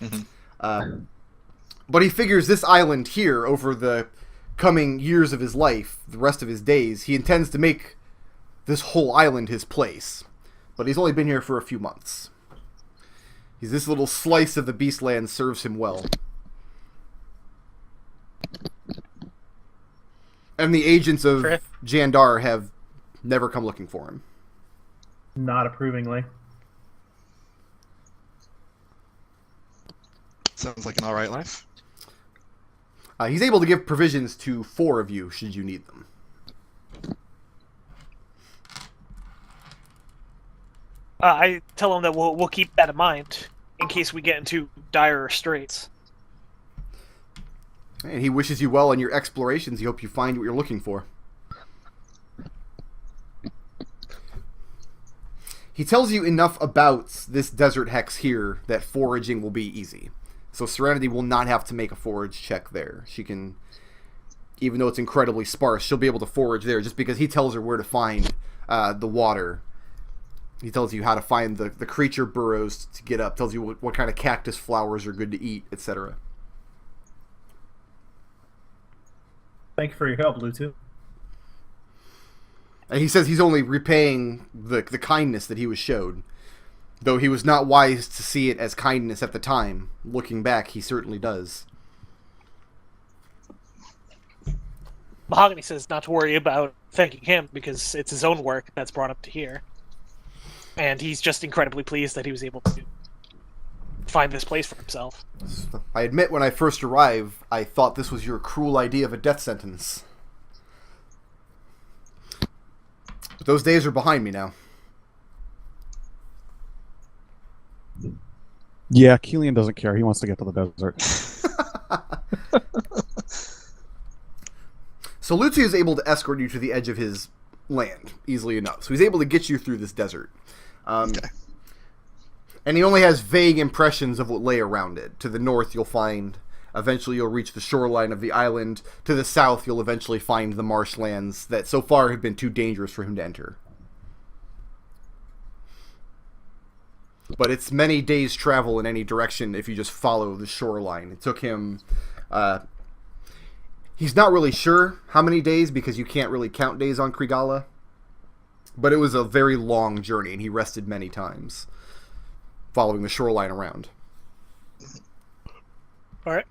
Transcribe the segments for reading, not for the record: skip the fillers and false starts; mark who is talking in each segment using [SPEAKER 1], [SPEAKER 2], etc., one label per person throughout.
[SPEAKER 1] Mm-hmm.
[SPEAKER 2] But he figures this island here, over the coming years of his life, the rest of his days, he intends to make this whole island his place. But he's only been here for a few months. This little slice of the Beastland serves him well. And the agents of Jandar have never come looking for him.
[SPEAKER 3] Not approvingly.
[SPEAKER 1] Sounds like an alright life.
[SPEAKER 2] He's able to give provisions to 4 of you, should you need them.
[SPEAKER 4] I tell him that we'll keep that in mind in case we get into dire straits.
[SPEAKER 2] And he wishes you well in your explorations. He hopes you find what you're looking for. He tells you enough about this desert hex here that foraging will be easy. So Serenity will not have to make a forage check there. She can, even though it's incredibly sparse, she'll be able to forage there just because he tells her where to find the water. He tells you how to find the creature burrows to get up, tells you what kind of cactus flowers are good to eat, etc.
[SPEAKER 3] Thank you for your help, Bluetooth.
[SPEAKER 2] And he says he's only repaying the kindness that he was showed. Though he was not wise to see it as kindness at the time. Looking back, he certainly does.
[SPEAKER 4] Mahogany says not to worry about thanking him because it's his own work that's brought up to here. And he's just incredibly pleased that he was able to find this place for himself.
[SPEAKER 2] I admit when I first arrived, I thought this was your cruel idea of a death sentence. But those days are behind me now.
[SPEAKER 5] Yeah, Kelian doesn't care. He wants to get to the desert.
[SPEAKER 2] So Lucy is able to escort you to the edge of his land easily enough. So he's able to get you through this desert.
[SPEAKER 1] Okay.
[SPEAKER 2] And he only has vague impressions of what lay around it. To the north, you'll find... Eventually, you'll reach the shoreline of the island. To the south, you'll eventually find the marshlands that so far have been too dangerous for him to enter. But it's many days' travel in any direction if you just follow the shoreline. It took him... he's not really sure how many days because you can't really count days on Krigala. But it was a very long journey, and he rested many times following the shoreline around.
[SPEAKER 4] Alright.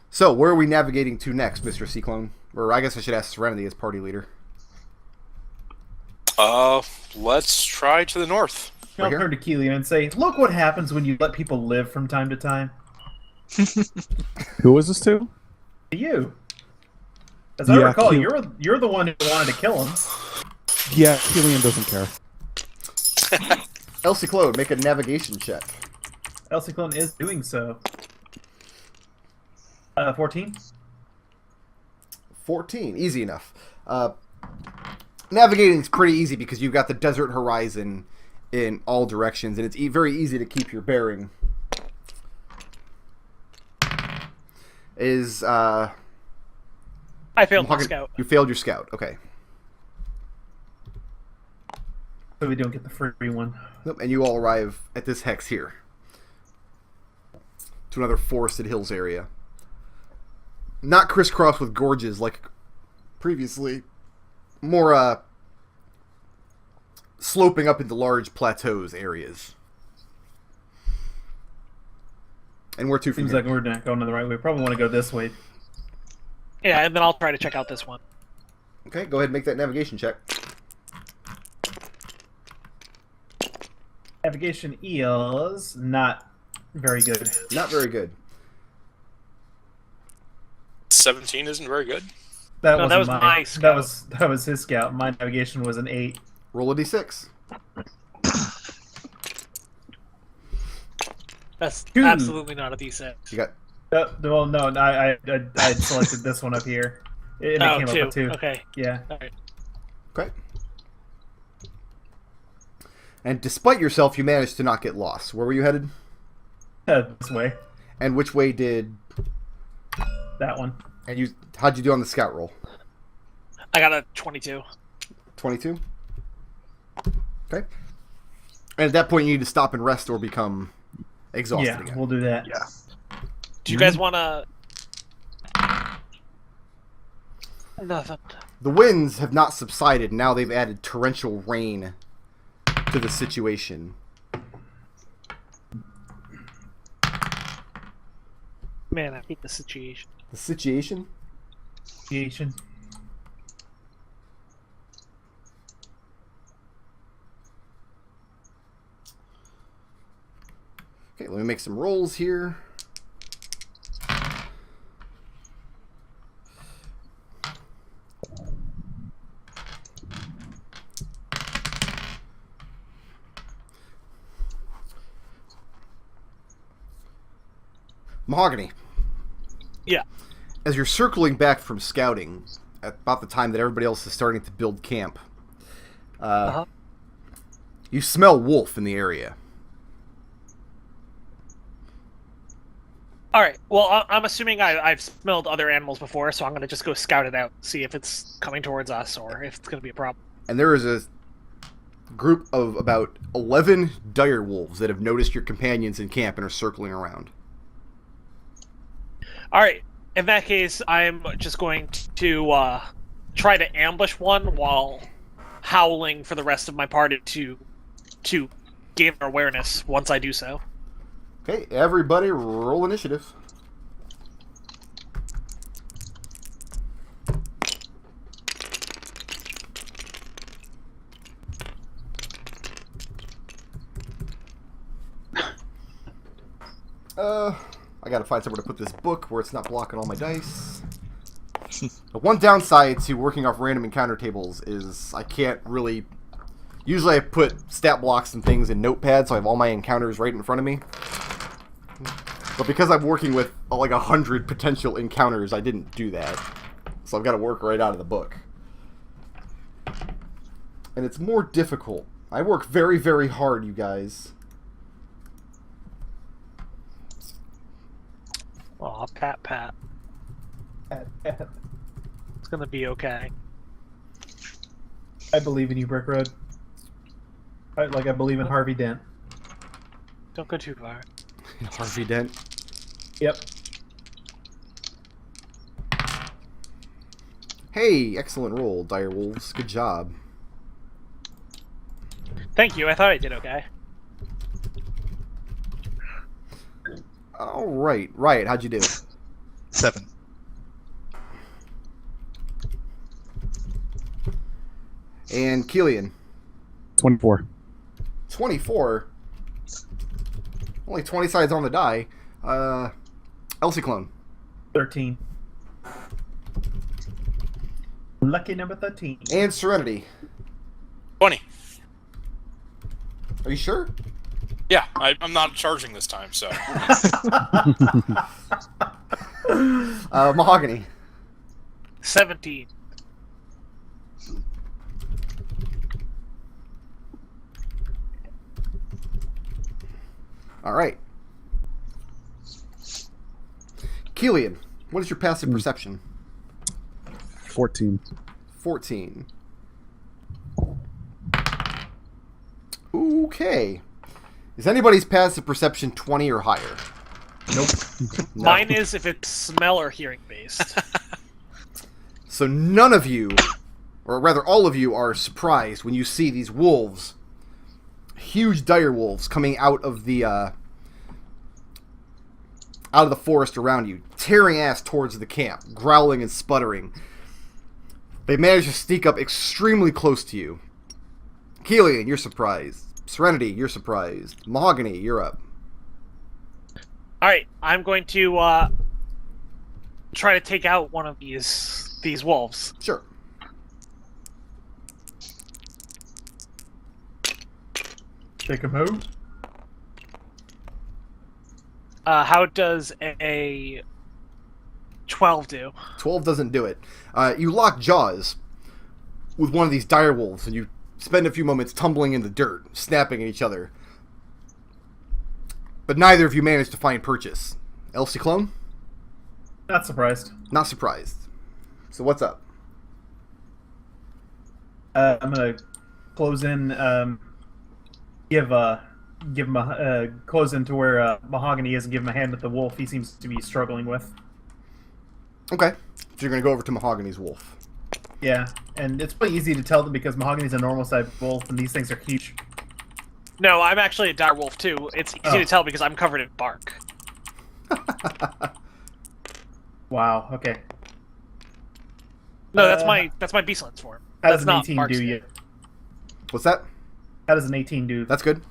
[SPEAKER 2] So, where are we navigating to next, Mr. Ciclon? Or I guess I should ask Serenity as party leader.
[SPEAKER 6] Let's try to the north.
[SPEAKER 3] I'll turn to Kelian and say, look what happens when you let people live from time to time.
[SPEAKER 5] Who is this to?
[SPEAKER 3] To you. As I recall, you're the one who wanted to kill him.
[SPEAKER 5] Yeah, Kelian doesn't care.
[SPEAKER 2] Elsie Claude, make a navigation check.
[SPEAKER 3] Ciclon is doing so. 14?
[SPEAKER 2] 14, easy enough. Navigating is pretty easy because you've got the desert horizon in all directions, and it's very easy to keep your bearing.
[SPEAKER 4] I failed my scout.
[SPEAKER 2] You failed your scout, okay.
[SPEAKER 3] So we don't get the free one.
[SPEAKER 2] Nope, and you all arrive at this hex here. To another forested hills area. Not crisscrossed with gorges like previously. More, sloping up into large plateaus areas. And where to from
[SPEAKER 3] Seems
[SPEAKER 2] here?
[SPEAKER 3] like we're not going the right way. We probably want to go this way.
[SPEAKER 4] Yeah, and then I'll try to check out this one.
[SPEAKER 2] Okay, go ahead and make that navigation check.
[SPEAKER 3] Navigation is not very good.
[SPEAKER 2] Not very good.
[SPEAKER 6] 17 isn't very good.
[SPEAKER 3] That
[SPEAKER 4] No, that was
[SPEAKER 3] wasn't
[SPEAKER 4] my
[SPEAKER 3] mine.
[SPEAKER 4] scout.
[SPEAKER 3] That was his scout. My navigation was an 8.
[SPEAKER 2] Roll a d6.
[SPEAKER 4] That's
[SPEAKER 3] Two.
[SPEAKER 4] absolutely not a D6.
[SPEAKER 2] You got...
[SPEAKER 3] Well, no, I selected this one up here. It
[SPEAKER 4] Oh,
[SPEAKER 3] came up with 2.
[SPEAKER 4] Okay.
[SPEAKER 3] Yeah.
[SPEAKER 4] Alright.
[SPEAKER 2] Okay. And despite yourself, you managed to not get lost. Where were you headed?
[SPEAKER 3] This way.
[SPEAKER 2] And which way did...
[SPEAKER 3] That one.
[SPEAKER 2] And how'd you do on the scout roll?
[SPEAKER 4] I got a 22.
[SPEAKER 2] 22? Okay. And at that point, you need to stop and rest or become exhausted
[SPEAKER 3] Yeah,
[SPEAKER 2] again.
[SPEAKER 3] we'll do that.
[SPEAKER 1] Yeah.
[SPEAKER 4] Do you guys want to? Nothing.
[SPEAKER 2] The winds have not subsided. Now they've added torrential rain to the situation.
[SPEAKER 4] Man, I hate the situation.
[SPEAKER 2] The situation?
[SPEAKER 3] Association.
[SPEAKER 2] Okay, let me make some rolls here. Mahogany.
[SPEAKER 4] Yeah.
[SPEAKER 2] As you're circling back from scouting, at about the time that everybody else is starting to build camp, you smell wolf in the area.
[SPEAKER 4] All right. Well, I'm assuming I've smelled other animals before, so I'm going to just go scout it out, see if it's coming towards us or if it's going to be a problem.
[SPEAKER 2] And there is a group of about 11 dire wolves that have noticed your companions in camp and are circling around.
[SPEAKER 4] All right. In that case, I'm just going to try to ambush one while howling for the rest of my party to gain their awareness once I do so.
[SPEAKER 2] Okay, everybody roll initiative. I gotta find somewhere to put this book where it's not blocking all my dice. The one downside to working off random encounter tables is I can't really... Usually I put stat blocks and things in notepads, so I have all my encounters right in front of me. But because I'm working with like 100 potential encounters, I didn't do that. So I've got to work right out of the book. And it's more difficult. I work very, very hard, you guys.
[SPEAKER 4] Aw, pat. It's going to be okay.
[SPEAKER 3] I believe in you, Brick Road. I believe in Harvey Dent.
[SPEAKER 4] Don't go too far.
[SPEAKER 2] Harvey Dent.
[SPEAKER 3] Yep.
[SPEAKER 2] Hey, excellent roll, dire wolves. Good job.
[SPEAKER 4] Thank you. I thought I did okay.
[SPEAKER 2] All right, Riot, how'd you do?
[SPEAKER 1] 7.
[SPEAKER 2] And Kelian,
[SPEAKER 5] 24.
[SPEAKER 2] 24. Only 20 sides on the die. Ciclon,
[SPEAKER 3] 13. Lucky number 13.
[SPEAKER 2] and Serenity.
[SPEAKER 6] 20.
[SPEAKER 2] Are you sure?
[SPEAKER 6] Yeah, I'm not charging this time, so.
[SPEAKER 2] Mahogany.
[SPEAKER 4] 17.
[SPEAKER 2] All right. Kelian, what is your passive perception?
[SPEAKER 5] 14.
[SPEAKER 2] 14. Okay. Is anybody's passive perception 20 or higher?
[SPEAKER 3] Nope.
[SPEAKER 2] No.
[SPEAKER 4] Mine is if it's smell or hearing based.
[SPEAKER 2] So none of you, or rather all of you, are surprised when you see these wolves, huge dire wolves, coming out of the forest around you, tearing ass towards the camp, growling and sputtering. They manage to sneak up extremely close to you. Kelian, you're surprised. Serenity, you're surprised. Mahogany, you're up.
[SPEAKER 4] Alright, I'm going to try to take out one of these wolves.
[SPEAKER 2] Sure.
[SPEAKER 3] Take him out.
[SPEAKER 4] How does a 12 do?
[SPEAKER 2] 12 doesn't do it. You lock jaws with one of these dire wolves, and you spend a few moments tumbling in the dirt, snapping at each other. But neither of you manage to find purchase. Ciclon?
[SPEAKER 3] Not surprised.
[SPEAKER 2] Not surprised. So what's up?
[SPEAKER 3] I'm gonna close in. Give give him a close into where Mahogany is and give him a hand with the wolf. He seems to be struggling with.
[SPEAKER 2] Okay. So you're going to go over to Mahogany's wolf.
[SPEAKER 3] Yeah, and it's pretty easy to tell them because Mahogany's a normal-sized wolf, and these things are huge.
[SPEAKER 4] No, I'm actually a dire wolf too. It's easy to tell because I'm covered in bark.
[SPEAKER 3] Wow. Okay.
[SPEAKER 4] No, that's my beastlands form.
[SPEAKER 3] How
[SPEAKER 4] That's
[SPEAKER 3] does an
[SPEAKER 4] not
[SPEAKER 3] 18
[SPEAKER 4] bark
[SPEAKER 3] do
[SPEAKER 4] skin.
[SPEAKER 3] you?
[SPEAKER 2] What's that?
[SPEAKER 3] How does an 18 do?
[SPEAKER 2] That's good.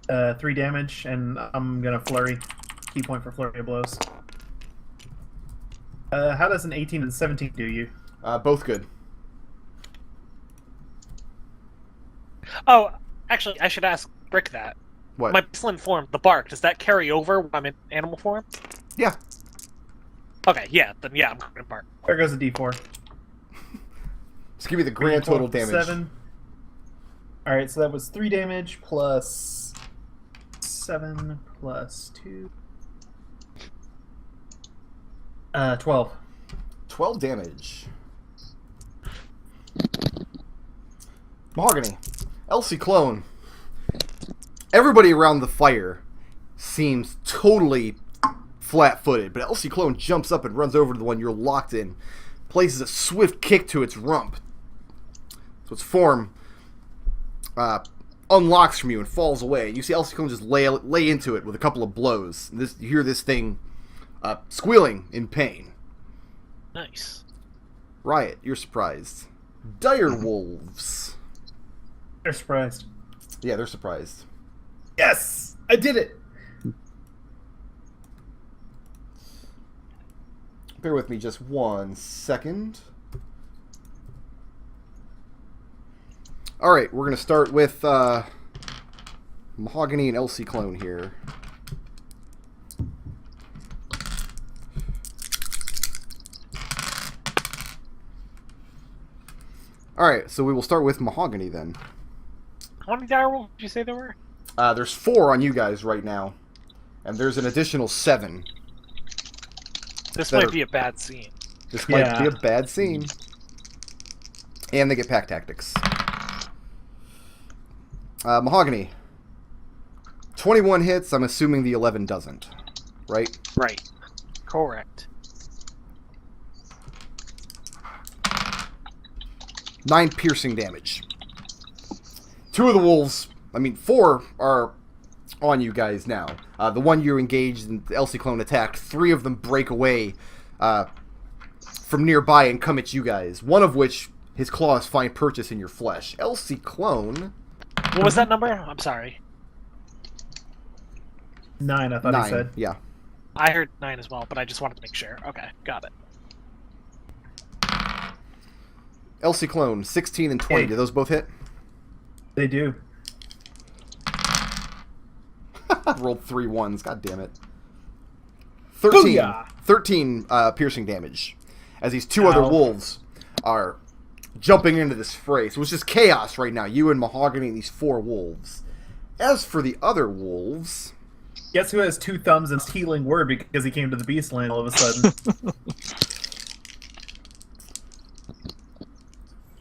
[SPEAKER 3] 3 damage, and I'm gonna flurry. Key point for flurry of blows. How does an 18 and 17 do you?
[SPEAKER 2] Both good.
[SPEAKER 4] Oh, actually, I should ask Brick that.
[SPEAKER 2] What?
[SPEAKER 4] My beastland form, the bark, does that carry over when I'm in animal form?
[SPEAKER 2] Yeah.
[SPEAKER 4] Okay, yeah, then yeah, I'm covered in bark.
[SPEAKER 3] There goes a D4.
[SPEAKER 2] Just give me the grand total damage.
[SPEAKER 3] 7. Alright, so that was 3 damage plus 7 plus 2. 12.
[SPEAKER 2] 12 damage. Mahogany. Elsie Clone. Everybody around the fire seems totally flat-footed, but Elsie Clone jumps up and runs over to the one you're locked in, places a swift kick to its rump. So its form unlocks from you and falls away. You see Elsie Clone just lay into it with a couple of blows. You hear this thing squealing in pain.
[SPEAKER 4] Nice.
[SPEAKER 2] Riot, you're surprised. Dire Wolves.
[SPEAKER 3] They're surprised.
[SPEAKER 2] Yeah, they're surprised.
[SPEAKER 3] Yes! I did it!
[SPEAKER 2] Bear with me just 1 second. Alright, we're going to start with Mahogany and Elsie Clone here. Alright, so we will start with Mahogany then.
[SPEAKER 4] How many dire wolves did you say there were?
[SPEAKER 2] There's 4 on you guys right now. And there's an additional 7.
[SPEAKER 4] This
[SPEAKER 2] That
[SPEAKER 4] might
[SPEAKER 2] are-
[SPEAKER 4] be a bad scene.
[SPEAKER 2] This might
[SPEAKER 3] Yeah.
[SPEAKER 2] be a bad scene. And they get pack tactics. Mahogany. 21 hits, I'm assuming the 11 doesn't. Right?
[SPEAKER 4] Right. Correct.
[SPEAKER 2] 9 piercing damage. 2 of the wolves, 4 are on you guys now. The one you engaged and the Elsie Clone attacked, 3 of them break away from nearby and come at you guys. One of which, his claws find purchase in your flesh. Elsie Clone...
[SPEAKER 4] What was that number? I'm sorry.
[SPEAKER 3] 9, I thought
[SPEAKER 2] 9,
[SPEAKER 3] he said.
[SPEAKER 2] yeah.
[SPEAKER 4] I heard 9 as well, but I just wanted to make sure. Okay, got it.
[SPEAKER 2] Elsie Clone, 16 and 20.
[SPEAKER 3] Hey.
[SPEAKER 2] Do those both hit?
[SPEAKER 3] They do.
[SPEAKER 2] Rolled 3 ones. God damn it. 13.
[SPEAKER 3] Booyah!
[SPEAKER 2] 13 piercing damage. As these 2 other
[SPEAKER 3] Ow.
[SPEAKER 2] wolves are jumping into this fray. So it's just chaos right now. You and Mahogany and these 4 wolves. As for the other wolves...
[SPEAKER 3] Guess who has 2 thumbs and stealing word because he came to the Beastland all of a sudden?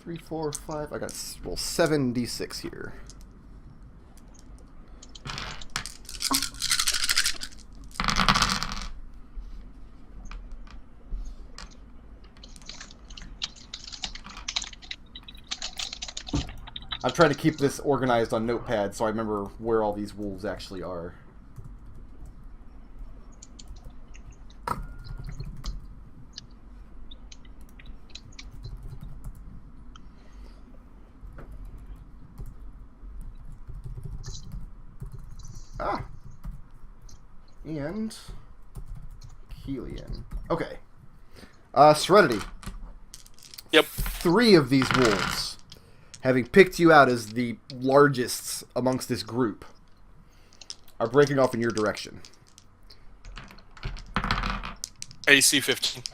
[SPEAKER 2] 3, 4, 5... I got to roll 7d6 here. I'm trying to keep this organized on Notepad so I remember where all these wolves actually are. Ah. And Kelian. Okay. Serenity.
[SPEAKER 6] Yep.
[SPEAKER 2] 3 of these wolves, having picked you out as the largest amongst this group, are breaking off in your direction.
[SPEAKER 6] AC 15.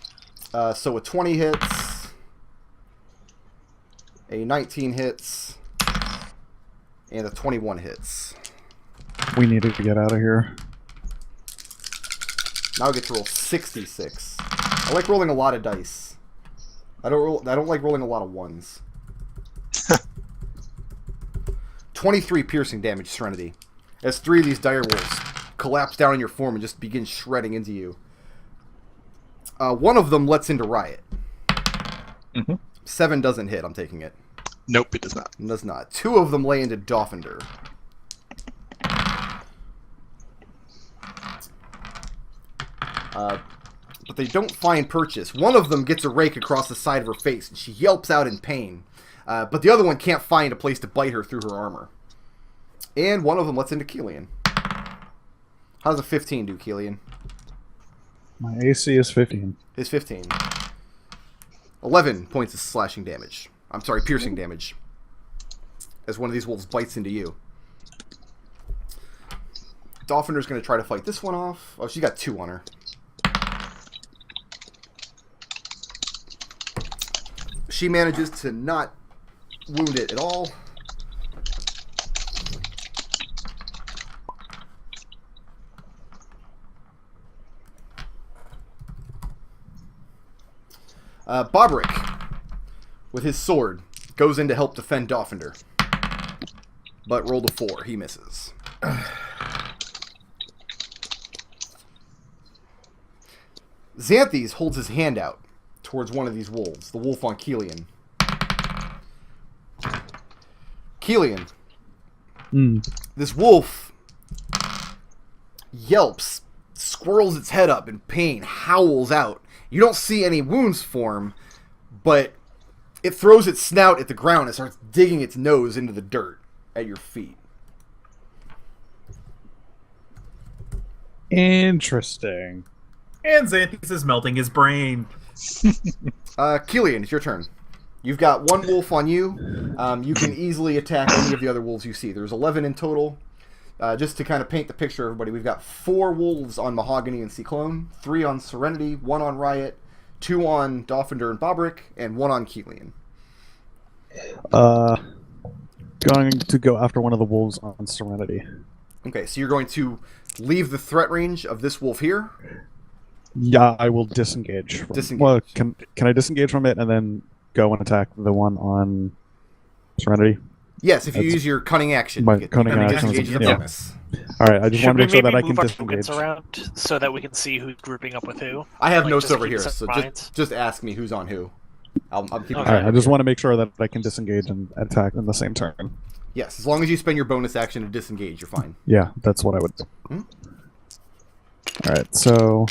[SPEAKER 2] So a 20 hits, a 19 hits, and a 21 hits.
[SPEAKER 5] We needed to get out of here.
[SPEAKER 2] Now I get to roll 66. I like rolling a lot of dice. I don't like rolling a lot of ones. 23 piercing damage, Serenity. As 3 of these dire wolves collapse down in your form and just begin shredding into you. One of them lets into Riot. 7 doesn't hit, I'm taking it.
[SPEAKER 1] Nope, it does not.
[SPEAKER 2] It does not. 2 of them lay into Dolphinder. But they don't find purchase. One of them gets a rake across the side of her face, and she yelps out in pain. But the other one can't find a place to bite her through her armor. And one of them lets into Kelian. How does a 15 do, Kelian?
[SPEAKER 5] My AC is 15.
[SPEAKER 2] His 15. 11 points of slashing damage. I'm sorry, piercing damage. As one of these wolves bites into you. Dolphinder's going to try to fight this one off. Oh, she got 2 on her. She manages to not wound it at all. Bobrick, with his sword, goes in to help defend Dolphinder. But rolled a 4. He misses. Xanthes holds his hand out towards one of these wolves. The wolf on Kelian. Kelian. This wolf yelps, squirrels its head up in pain, howls out. You don't see any wounds form, but it throws its snout at the ground and starts digging its nose into the dirt at your feet.
[SPEAKER 5] Interesting.
[SPEAKER 3] And Xanthes is melting his brain.
[SPEAKER 2] Kelian, it's your turn. You've got 1 wolf on you. You can easily attack any of the other wolves you see. There's 11 in total. Just to kind of paint the picture, everybody, we've got 4 wolves on Mahogany and Ciclon, 3 on Serenity, 1 on Riot, 2 on Dolphinder and Bobrick, and 1 on Kelian.
[SPEAKER 5] Going to go after one of the wolves on Serenity.
[SPEAKER 2] Okay, so you're going to leave the threat range of this wolf here.
[SPEAKER 5] Yeah, I will disengage. Well, can I disengage from it and then go and attack the one on Serenity?
[SPEAKER 2] Yes, if you use your cunning action.
[SPEAKER 5] My
[SPEAKER 2] you get
[SPEAKER 5] cunning action,
[SPEAKER 2] disengage as a
[SPEAKER 5] yeah.
[SPEAKER 2] bonus.
[SPEAKER 5] All right, I just want to make sure that I can
[SPEAKER 4] move our
[SPEAKER 5] disengage.
[SPEAKER 4] tokens around so that we can see who's grouping up with who?
[SPEAKER 2] I have
[SPEAKER 4] Like,
[SPEAKER 2] notes
[SPEAKER 4] just to
[SPEAKER 2] over
[SPEAKER 4] keep
[SPEAKER 2] here,
[SPEAKER 4] us in
[SPEAKER 2] so
[SPEAKER 4] mind.
[SPEAKER 2] just ask me who's on who. I'll keep
[SPEAKER 4] Okay.
[SPEAKER 5] All right, I just want to make sure that I can disengage and attack in the same turn.
[SPEAKER 2] Yes, as long as you spend your bonus action to disengage, you're fine.
[SPEAKER 5] Yeah, that's what I would do. All right, so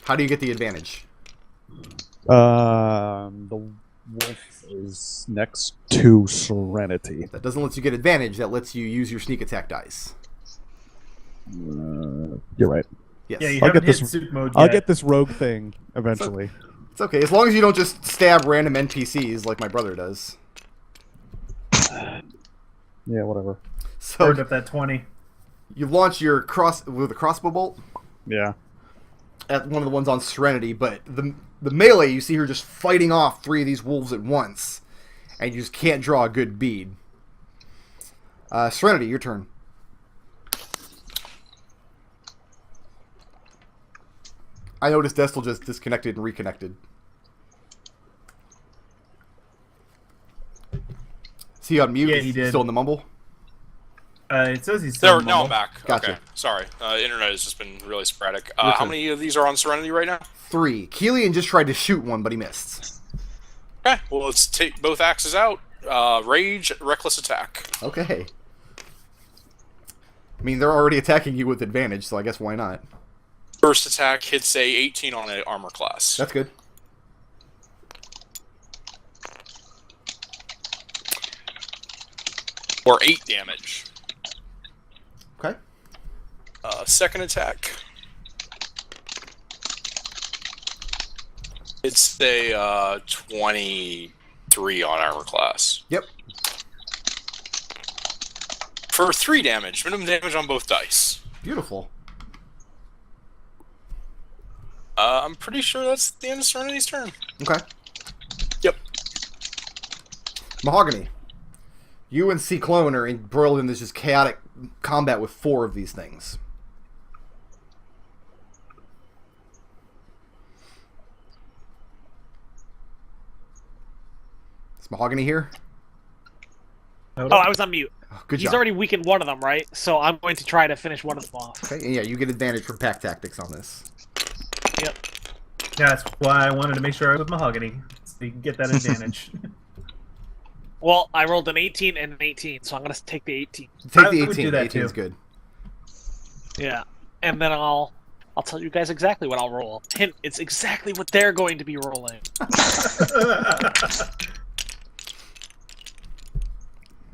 [SPEAKER 2] How do you get the advantage?
[SPEAKER 5] the wolf is next to Serenity.
[SPEAKER 2] That doesn't let you get advantage, that lets you use your sneak attack dice.
[SPEAKER 5] You're right.
[SPEAKER 2] Yes.
[SPEAKER 3] Yeah, you
[SPEAKER 5] I'll
[SPEAKER 3] haven't
[SPEAKER 5] get
[SPEAKER 3] hit
[SPEAKER 5] this-
[SPEAKER 3] suit mode
[SPEAKER 5] I'll
[SPEAKER 3] yet.
[SPEAKER 5] get this rogue thing eventually.
[SPEAKER 2] It's okay, as long as you don't just stab random NPCs like my brother does.
[SPEAKER 5] Yeah, whatever.
[SPEAKER 2] So
[SPEAKER 3] Burned up that 20.
[SPEAKER 2] you launch your with a crossbow bolt
[SPEAKER 5] Yeah.
[SPEAKER 2] at one of the ones on Serenity, but the melee, you see her just fighting off 3 of these wolves at once, and you just can't draw a good bead. Serenity, your turn. I noticed Destil just disconnected and reconnected. Is he on mute?
[SPEAKER 3] Yeah,
[SPEAKER 2] Is
[SPEAKER 3] he did.
[SPEAKER 2] Still in the mumble?
[SPEAKER 3] It says he's still
[SPEAKER 6] There,
[SPEAKER 3] in
[SPEAKER 6] now
[SPEAKER 3] mumble.
[SPEAKER 6] I'm back.
[SPEAKER 2] Gotcha.
[SPEAKER 6] Okay, sorry. Internet has just been really sporadic.
[SPEAKER 2] Your
[SPEAKER 6] How
[SPEAKER 2] turn.
[SPEAKER 6] many of these are on Serenity right now?
[SPEAKER 2] 3. Kelian just tried to shoot one, but he missed.
[SPEAKER 6] Okay, well, let's take both axes out. Rage, reckless attack.
[SPEAKER 2] Okay. I mean, they're already attacking you with advantage, so I guess why not?
[SPEAKER 6] First attack hits a 18 on an armor class.
[SPEAKER 2] That's good.
[SPEAKER 6] Or 8 damage.
[SPEAKER 2] Okay.
[SPEAKER 6] Second attack. It's a 23 on armor class.
[SPEAKER 2] Yep.
[SPEAKER 6] For 3 damage. Minimum damage on both dice.
[SPEAKER 2] Beautiful.
[SPEAKER 6] I'm pretty sure that's the end of Serenity's turn.
[SPEAKER 2] Okay.
[SPEAKER 6] Yep.
[SPEAKER 2] Mahogany. You and Ciclon are embroiled in this just chaotic combat with 4 of these things. Is Mahogany here?
[SPEAKER 4] Oh, I was on mute.
[SPEAKER 2] Good
[SPEAKER 4] He's
[SPEAKER 2] job.
[SPEAKER 4] already weakened one of them, right? So I'm going to try to finish one of them off.
[SPEAKER 2] Okay, and yeah, you get advantage from pack tactics on this.
[SPEAKER 4] Yep.
[SPEAKER 3] That's why I wanted to make sure I was with Mahogany, so you can get that advantage.
[SPEAKER 4] Well, I rolled an 18 and an 18, so I'm going to take the 18.
[SPEAKER 2] Take
[SPEAKER 3] I
[SPEAKER 2] the
[SPEAKER 3] would
[SPEAKER 2] 18.
[SPEAKER 3] do that
[SPEAKER 2] 18 is
[SPEAKER 3] too.
[SPEAKER 2] good.
[SPEAKER 4] Yeah. And then I'll tell you guys exactly what I'll roll. Hint, it's exactly what they're going to be rolling.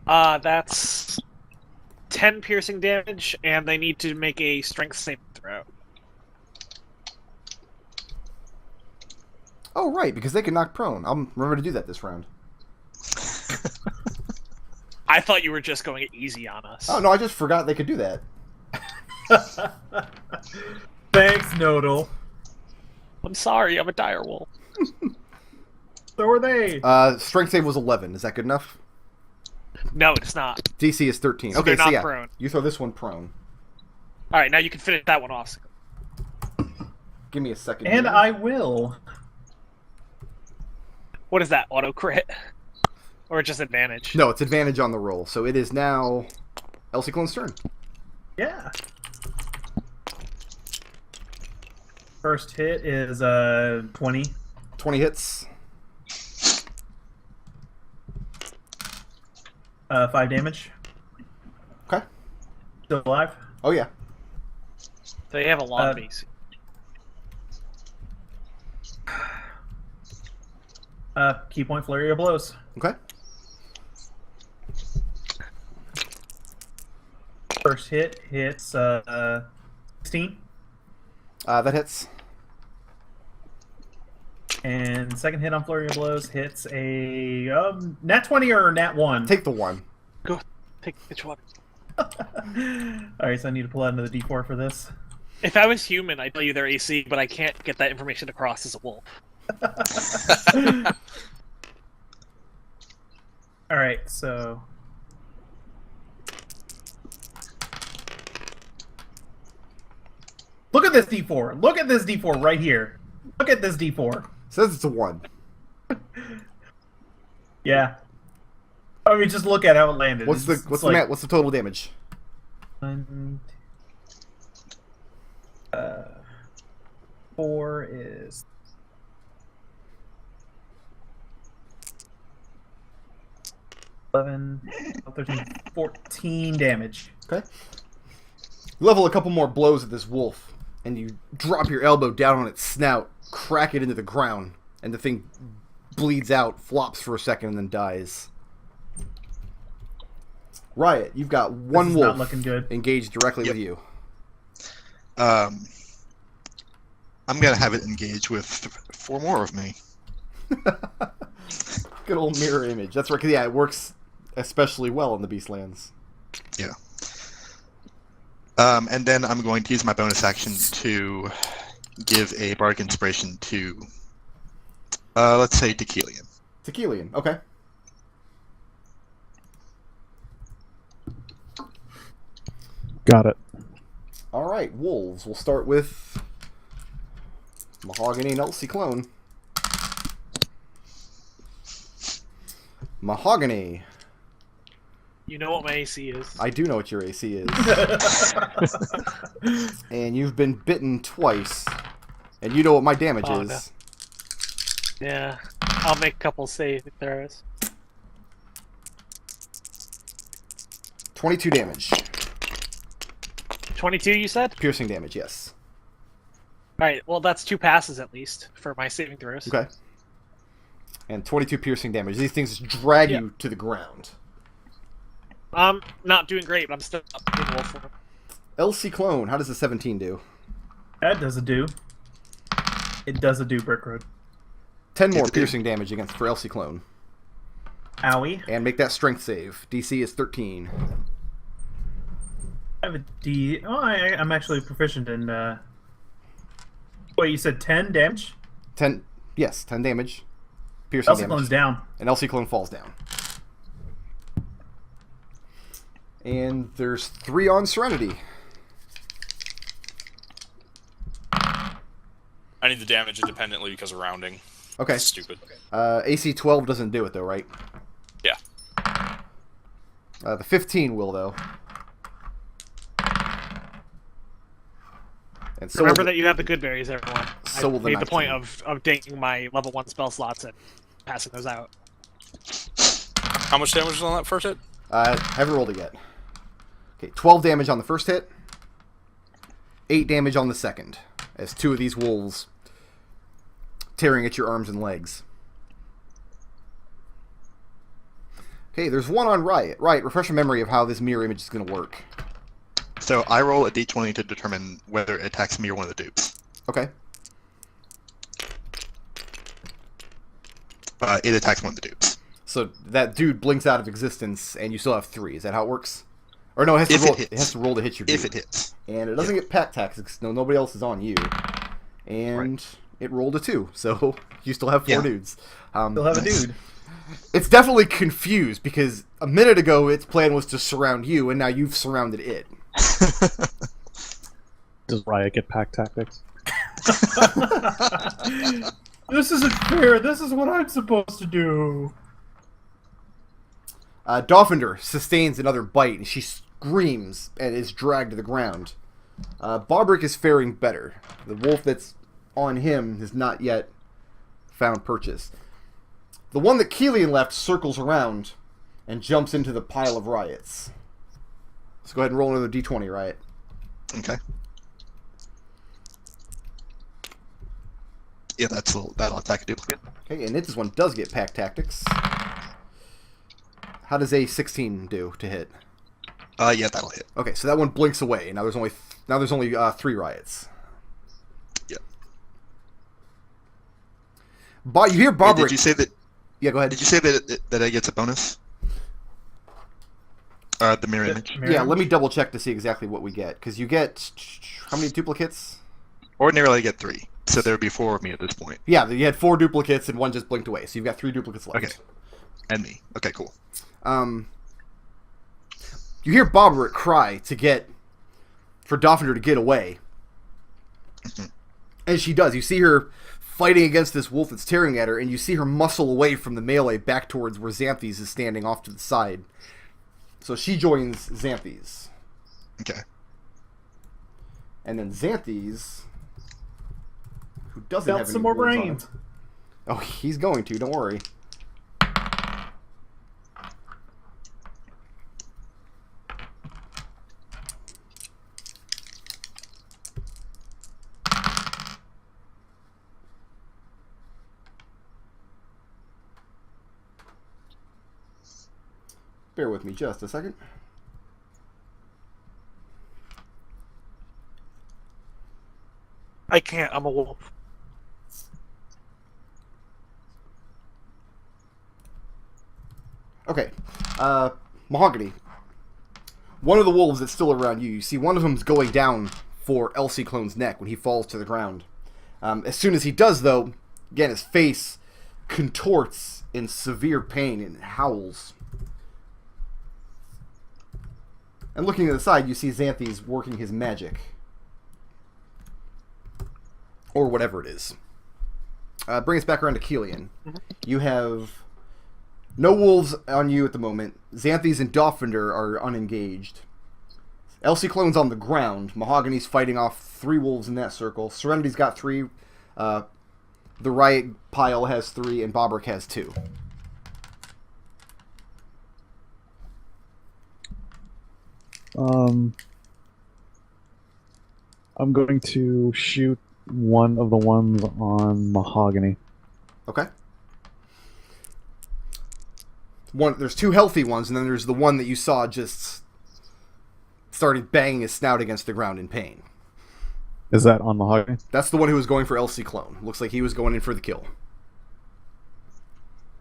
[SPEAKER 4] That's 10 piercing damage, and they need to make a strength saving throw.
[SPEAKER 2] Oh, right, because they can knock prone. I'll remember to do that this round.
[SPEAKER 4] I thought you were just going easy on us.
[SPEAKER 2] Oh, no, I just forgot they could do that.
[SPEAKER 3] Thanks, Nodal.
[SPEAKER 4] I'm sorry, I'm a direwolf.
[SPEAKER 3] So are they.
[SPEAKER 2] Strength save was 11. Is that good enough?
[SPEAKER 4] No, it's not.
[SPEAKER 2] DC is 13.
[SPEAKER 4] So
[SPEAKER 2] Okay,
[SPEAKER 4] they're
[SPEAKER 2] so
[SPEAKER 4] not
[SPEAKER 2] yeah,
[SPEAKER 4] prone.
[SPEAKER 2] you throw this one prone.
[SPEAKER 4] Alright, now you can finish that one off.
[SPEAKER 2] Give me a second.
[SPEAKER 3] And
[SPEAKER 2] here.
[SPEAKER 3] I will.
[SPEAKER 4] What is that, auto crit? Or just advantage?
[SPEAKER 2] No, it's advantage on the roll. So it is now Ciclon's turn.
[SPEAKER 3] Yeah. First hit is 20.
[SPEAKER 2] 20 hits.
[SPEAKER 3] 5 damage.
[SPEAKER 2] Okay.
[SPEAKER 3] Still alive.
[SPEAKER 2] Oh, yeah.
[SPEAKER 4] They have a long base.
[SPEAKER 3] Key point flurry of blows.
[SPEAKER 2] Okay.
[SPEAKER 3] First hit hits 16.
[SPEAKER 2] That hits.
[SPEAKER 3] And second hit on flurry of blows hits a nat 20 or nat 1.
[SPEAKER 2] Take the 1.
[SPEAKER 4] Go, take which one?
[SPEAKER 3] Alright, so I need to pull out another d4 for this.
[SPEAKER 4] If I was human, I'd tell you their AC, but I can't get that information across as a wolf.
[SPEAKER 3] Alright, so... Look at this d4! Look at this d4 right here! Look at this d4!
[SPEAKER 2] Says it's a 1.
[SPEAKER 3] Yeah. I mean, just look at how it landed.
[SPEAKER 2] What's the total damage?
[SPEAKER 3] 4 is 11, 13, 14 damage.
[SPEAKER 2] Okay. You level a couple more blows at this wolf, and you drop your elbow down on its snout, crack it into the ground, and the thing bleeds out, flops for a second, and then dies. Riot, you've got one
[SPEAKER 3] This is
[SPEAKER 2] wolf
[SPEAKER 3] not looking good.
[SPEAKER 2] engaged directly with you.
[SPEAKER 1] I'm gonna have it engage with 4 more of me.
[SPEAKER 2] Good old mirror image. That's right. 'Cause, yeah, it works especially well in the Beastlands.
[SPEAKER 1] Yeah. And then I'm going to use my bonus action to give a bardic inspiration to, let's say, to Kelian.
[SPEAKER 2] To Kelian, okay.
[SPEAKER 5] Got it.
[SPEAKER 2] All right, wolves. We'll start with Mahogany and Ciclon. Mahogany.
[SPEAKER 4] You know what my AC is.
[SPEAKER 2] I do know what your AC is. And you've been bitten twice. And you know what my damage
[SPEAKER 4] Oh,
[SPEAKER 2] is.
[SPEAKER 4] no. Yeah, I'll make a couple save throws.
[SPEAKER 2] 22 damage.
[SPEAKER 4] 22, you said?
[SPEAKER 2] Piercing damage, yes.
[SPEAKER 4] Alright, well that's 2 passes at least for my saving throws.
[SPEAKER 2] Okay. And 22 piercing damage. These things drag you to the ground.
[SPEAKER 4] I'm not doing great, but I'm still up in wolf form.
[SPEAKER 2] Ciclon, how does the 17 do?
[SPEAKER 3] That does a do. It does a do, Brick Road.
[SPEAKER 2] 10 more
[SPEAKER 1] It's a do.
[SPEAKER 2] piercing damage against for Ciclon.
[SPEAKER 3] Owie.
[SPEAKER 2] And make that strength save. DC is 13.
[SPEAKER 3] I have a D. Oh, I'm actually proficient in. Wait, you said 10 damage?
[SPEAKER 2] 10. Yes, 10 damage. Piercing
[SPEAKER 3] Ciclon's
[SPEAKER 2] damage.
[SPEAKER 3] down.
[SPEAKER 2] And Ciclon falls down. And there's 3 on Serenity.
[SPEAKER 6] I need the damage independently because of rounding.
[SPEAKER 2] Okay.
[SPEAKER 6] That's stupid.
[SPEAKER 2] AC 12 doesn't do it though, right?
[SPEAKER 6] Yeah.
[SPEAKER 2] The 15 will, though. And so
[SPEAKER 4] Remember that you have the good berries, everyone.
[SPEAKER 2] So will
[SPEAKER 4] I
[SPEAKER 2] the
[SPEAKER 4] made the point
[SPEAKER 2] 19.
[SPEAKER 4] of taking my level 1 spell slots and passing those out.
[SPEAKER 6] How much damage is on that first hit?
[SPEAKER 2] Haven't rolled it yet. Okay, 12 damage on the first hit. 8 damage on the second. As 2 of these wolves tearing at your arms and legs. Okay, there's one on Riot. Riot, refresh your memory of how this mirror image is going to work.
[SPEAKER 1] So I roll a d20 to determine whether it attacks me or one of the dupes.
[SPEAKER 2] Okay.
[SPEAKER 1] It attacks one of the dupes.
[SPEAKER 2] So that dude blinks out of existence, and you still have 3. Is that how it works? Or no, it has to
[SPEAKER 1] If
[SPEAKER 2] roll.
[SPEAKER 1] it hits.
[SPEAKER 2] It has to roll to hit your dude.
[SPEAKER 1] If it hits.
[SPEAKER 2] And it doesn't get pack tax because nobody else is on you. And it rolled a 2, so you still have 4 dudes.
[SPEAKER 3] Still have a dude.
[SPEAKER 2] It's definitely confused because a minute ago its plan was to surround you, and now you've surrounded it.
[SPEAKER 5] Does Riot get pack tactics?
[SPEAKER 3] This isn't fair. This is what I'm supposed to do.
[SPEAKER 2] Dolphinder sustains another bite, and she screams and is dragged to the ground. Barbaric is faring better. The wolf that's on him has not yet found purchase. The one that Kelian left circles around and jumps into the pile of Riots. Let's go ahead and roll another d20, Riot.
[SPEAKER 1] Okay. Yeah, that'll attack a duplicate.
[SPEAKER 2] Okay, and this one does get pack tactics. How does a 16 do to hit?
[SPEAKER 1] Yeah, that'll hit.
[SPEAKER 2] Okay, so that one blinks away. Now there's only 3 Riots.
[SPEAKER 1] Yep.
[SPEAKER 2] But you hear Barbaric.
[SPEAKER 1] Did you say that?
[SPEAKER 2] Yeah, go ahead.
[SPEAKER 1] Did you say that it gets a bonus? The mirror image.
[SPEAKER 2] Yeah, let me double check to see exactly what we get. Because you get how many duplicates?
[SPEAKER 1] Ordinarily, I get 3, so there would be 4 of me at this point.
[SPEAKER 2] Yeah, you had 4 duplicates and one just blinked away. So you've got 3 duplicates left.
[SPEAKER 1] Okay. And me. Okay, cool.
[SPEAKER 2] You hear Barbaric cry for Dolphinder to get away.
[SPEAKER 1] Mm-hmm.
[SPEAKER 2] And she does. You see her fighting against this wolf that's tearing at her, and you see her muscle away from the melee back towards where Xanthes is standing off to the side. So she joins Xanthes.
[SPEAKER 1] Okay.
[SPEAKER 2] And then Xanthes, who doesn't
[SPEAKER 3] Felt
[SPEAKER 2] have any
[SPEAKER 3] some more
[SPEAKER 2] wolves on
[SPEAKER 3] brains.
[SPEAKER 2] him. Oh, he's going to. Don't worry. Bear with me just a second.
[SPEAKER 4] I can't. I'm a wolf.
[SPEAKER 2] Okay. Mahogany. One of the wolves that's still around you. You see one of them's going down for Ciclon's neck when he falls to the ground. As soon as he does, though, again, his face contorts in severe pain and howls. And looking to the side, you see Xanthes working his magic. Or whatever it is. Bring us back around to Kelian. You have no wolves on you at the moment. Xanthes and Dolphinder are unengaged. Ciclon's on the ground. Mahogany's fighting off 3 wolves in that circle. Serenity's got 3. The Riot pile has 3, and Barbaric has 2.
[SPEAKER 5] I'm going to shoot one of the ones on Mahogany.
[SPEAKER 2] Okay. There's 2 healthy ones, and then there's the one that you saw just started banging his snout against the ground in pain.
[SPEAKER 5] Is that on Mahogany?
[SPEAKER 2] That's the one who was going for Ciclon. Looks like he was going in for the kill.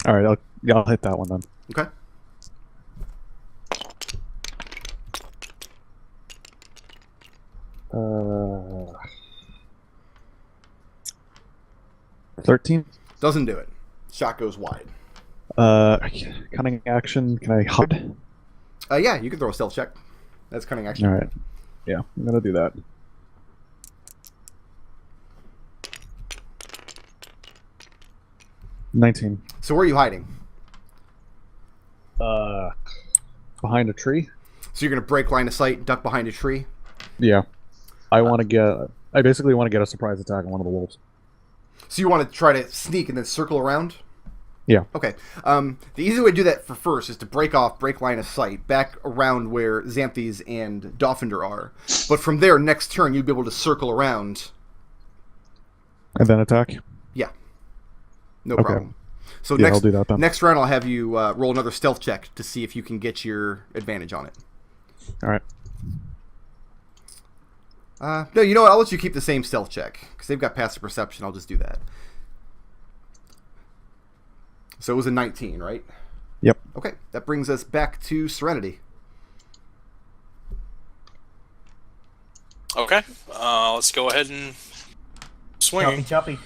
[SPEAKER 5] All right, I'll hit that one then.
[SPEAKER 2] Okay.
[SPEAKER 5] Uh, 13.
[SPEAKER 2] Doesn't do it. Shot goes wide.
[SPEAKER 5] Cunning action. Can I hide?
[SPEAKER 2] Yeah, you can throw a stealth check. That's cunning action.
[SPEAKER 5] All right. Yeah, I'm gonna do that. $19.
[SPEAKER 2] So where are you hiding?
[SPEAKER 5] behind a tree.
[SPEAKER 2] So you're going to break line of sight, duck behind a tree?
[SPEAKER 5] Yeah. I basically want to get a surprise attack on one of the wolves.
[SPEAKER 2] So you want to try to sneak and then circle around?
[SPEAKER 5] Yeah.
[SPEAKER 2] Okay. The easy way to do that for first is to break line of sight, back around where Xanthes and Dolphinder are. But from there, next turn, you'd be able to circle around.
[SPEAKER 5] And then attack?
[SPEAKER 2] Yeah. No
[SPEAKER 5] Okay.
[SPEAKER 2] problem. So
[SPEAKER 5] I'll do that then.
[SPEAKER 2] Next round, I'll have you roll another stealth check to see if you can get your advantage on it.
[SPEAKER 5] All right.
[SPEAKER 2] No, you know what? I'll let you keep the same stealth check, because they've got passive perception. I'll just do that. So it was a 19, right?
[SPEAKER 5] Yep.
[SPEAKER 2] Okay, that brings us back to Serenity.
[SPEAKER 6] Okay, let's go ahead and swing.
[SPEAKER 3] Choppy.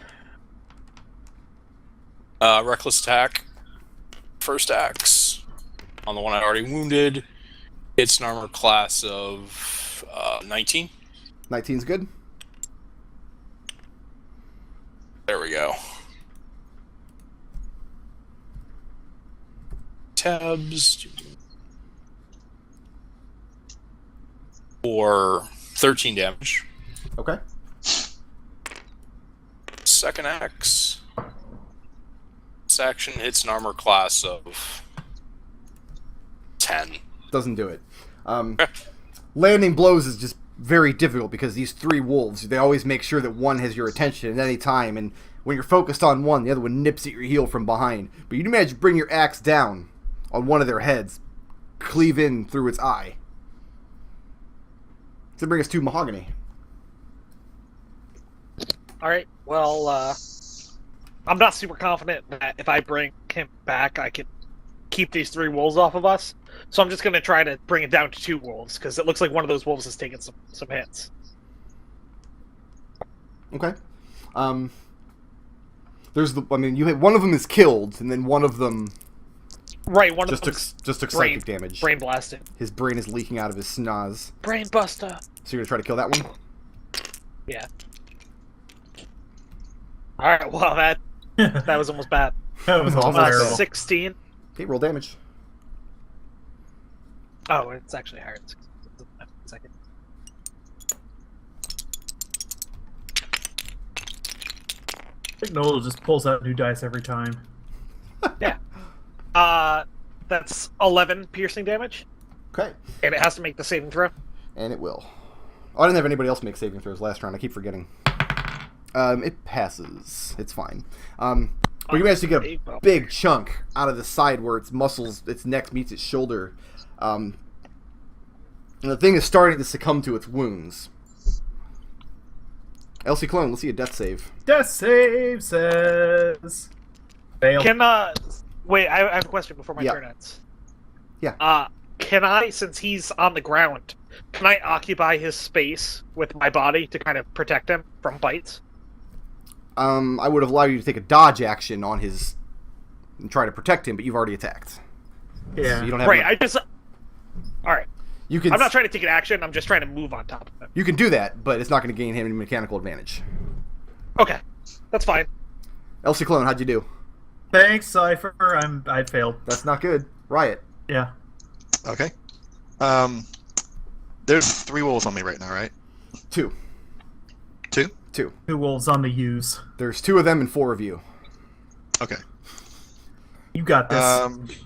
[SPEAKER 6] Reckless attack. First axe on the one I already wounded. It's an armor class of 19.
[SPEAKER 2] 19's good.
[SPEAKER 6] There we go. Tabs for 13 damage.
[SPEAKER 2] Okay.
[SPEAKER 6] Second axe. This action hits an armor class of 10.
[SPEAKER 2] Doesn't do it. Landing blows is just very difficult because these three wolves, they always make sure that one has your attention at any time, and when you're focused on one, the other one nips at your heel from behind. But you'd manage to bring your axe down on one of their heads, cleave in through its eye. To bring us to Mahogany.
[SPEAKER 4] Alright, well, I'm not super confident that if I bring him back, I can keep these three wolves off of us. So I'm just going to try to bring it down to 2 wolves, because it looks like one of those wolves has taken some hits.
[SPEAKER 2] Okay. One of them is killed, and then one of them
[SPEAKER 4] Right, one
[SPEAKER 2] just
[SPEAKER 4] of
[SPEAKER 2] took
[SPEAKER 4] them
[SPEAKER 2] psychic damage.
[SPEAKER 4] brain blasted.
[SPEAKER 2] His brain is leaking out of his schnoz.
[SPEAKER 4] Brain buster.
[SPEAKER 2] So you're gonna try to kill that one?
[SPEAKER 4] Yeah. Alright, well, that was almost bad.
[SPEAKER 3] That was almost terrible.
[SPEAKER 4] 16.
[SPEAKER 2] Okay, roll damage.
[SPEAKER 4] Oh, it's actually higher. Second.
[SPEAKER 3] McDohl just pulls out new dice every time.
[SPEAKER 4] Yeah. That's 11 piercing damage,
[SPEAKER 2] Okay.
[SPEAKER 4] and it has to make the saving throw.
[SPEAKER 2] And it will. Oh, I didn't have anybody else make saving throws last round. I keep forgetting. It passes. It's fine. But you managed to get a big chunk out of the side where its muscles, its neck meets its shoulder. And the thing is starting to succumb to its wounds. Elsie Clone, let's see a death save.
[SPEAKER 3] Death save says... Fail.
[SPEAKER 4] Wait, I have a question before my turn ends.
[SPEAKER 2] Yeah.
[SPEAKER 4] Can I, since he's on the ground, can I occupy his space with my body to kind of protect him from bites?
[SPEAKER 2] I would have allowed you to take a dodge action on his and try to protect him, but you've already attacked.
[SPEAKER 3] Yeah.
[SPEAKER 2] So you don't have
[SPEAKER 4] Right, Alright.
[SPEAKER 2] You can.
[SPEAKER 4] I'm not trying to take an action, I'm just trying to move on top of him.
[SPEAKER 2] You can do that, but it's not going to gain him any mechanical advantage.
[SPEAKER 4] Okay. That's fine.
[SPEAKER 2] Elsie Clone, how'd you do?
[SPEAKER 3] Thanks, Cypher. I failed.
[SPEAKER 2] That's not good. Riot.
[SPEAKER 3] Yeah.
[SPEAKER 1] Okay. There's 3 wolves on me right now, right?
[SPEAKER 2] 2.
[SPEAKER 1] 2?
[SPEAKER 2] 2.
[SPEAKER 3] 2 wolves on the use.
[SPEAKER 2] There's 2 of them and 4 of you.
[SPEAKER 1] Okay.
[SPEAKER 3] You got this.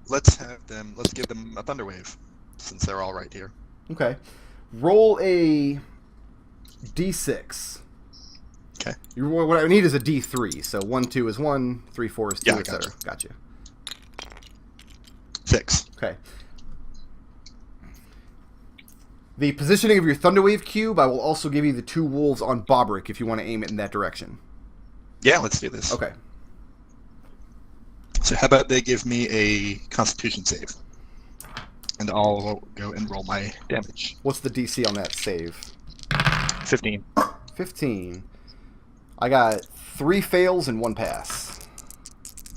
[SPEAKER 1] Let's give them a thunder wave, since they're all right here.
[SPEAKER 2] Okay. Roll a d6.
[SPEAKER 1] Okay.
[SPEAKER 2] What I need is a d3. So 1, 2 is 1, 3, 4 is 2,
[SPEAKER 1] Yeah,
[SPEAKER 2] etc. Gotcha.
[SPEAKER 1] 6.
[SPEAKER 2] Okay. The positioning of your Thunderwave cube, I will also give you the 2 wolves on Bobrick if you want to aim it in that direction.
[SPEAKER 1] Yeah, let's do this.
[SPEAKER 2] Okay.
[SPEAKER 1] So how about they give me a Constitution save, and I'll go and roll my damage.
[SPEAKER 2] What's the DC on that save?
[SPEAKER 5] 15.
[SPEAKER 2] 15. I got 3 fails and 1 pass.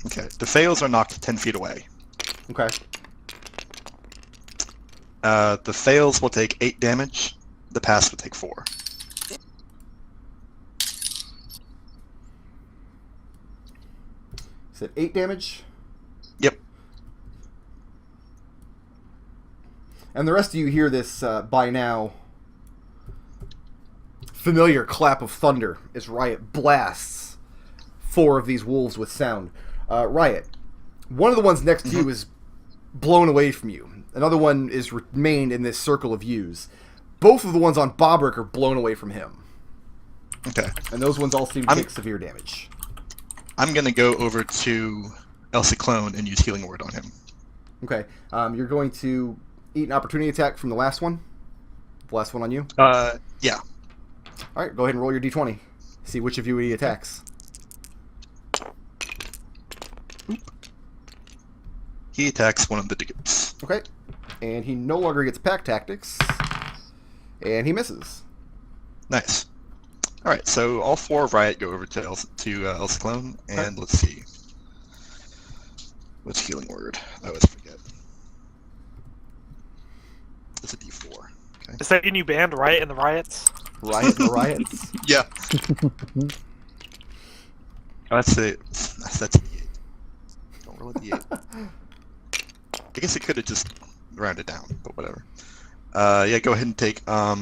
[SPEAKER 1] Okay. The fails are knocked 10 feet away.
[SPEAKER 2] Okay.
[SPEAKER 1] The fails will take 8 damage. The pass will take 4.
[SPEAKER 2] Is it 8 damage?
[SPEAKER 1] Yep.
[SPEAKER 2] And the rest of you hear this by now familiar clap of thunder as Riot blasts 4 of these wolves with sound. Riot, one of the ones next to you is blown away from you. Another one is remained in this circle of views. Both of the ones on Bobrick are blown away from him.
[SPEAKER 1] Okay.
[SPEAKER 2] And those ones all seem to take severe damage.
[SPEAKER 1] I'm going to go over to Ciclon and use Healing Word on him.
[SPEAKER 2] Okay. You're going to eat an opportunity attack from the last one? The last one on you?
[SPEAKER 1] Yeah.
[SPEAKER 2] Alright, go ahead and roll your d20. See which of you he attacks.
[SPEAKER 1] He attacks one of the dudes.
[SPEAKER 2] Okay. And he no longer gets pack tactics. And he misses.
[SPEAKER 1] Nice. Alright, so all 4 of Riot go over to Ciclon, and let's see. What's Healing Word? I always forget. It's a d4. Okay.
[SPEAKER 4] Is that your new band, Riot and the Riots?
[SPEAKER 2] Riot and the Riots?
[SPEAKER 1] Yeah. That's a d8. Don't roll a d8. I guess it could have just rounded down, but whatever. Yeah, go ahead and take, I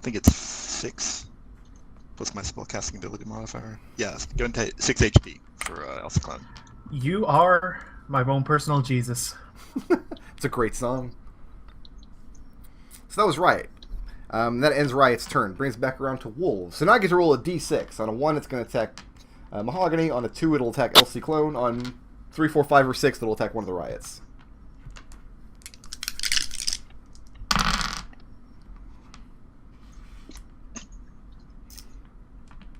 [SPEAKER 1] think it's 6 plus my spellcasting ability modifier. Yeah, go and take 6 HP for Ciclon.
[SPEAKER 3] You are my own personal Jesus.
[SPEAKER 2] It's a great song. So that was Riot. That ends Riot's turn. Brings it back around to Wolves. So now I get to roll a d6. On a 1, it's going to attack Mahogany. On a 2, it'll attack Ciclon. On 3, 4, 5, or 6, it'll attack one of the Riots.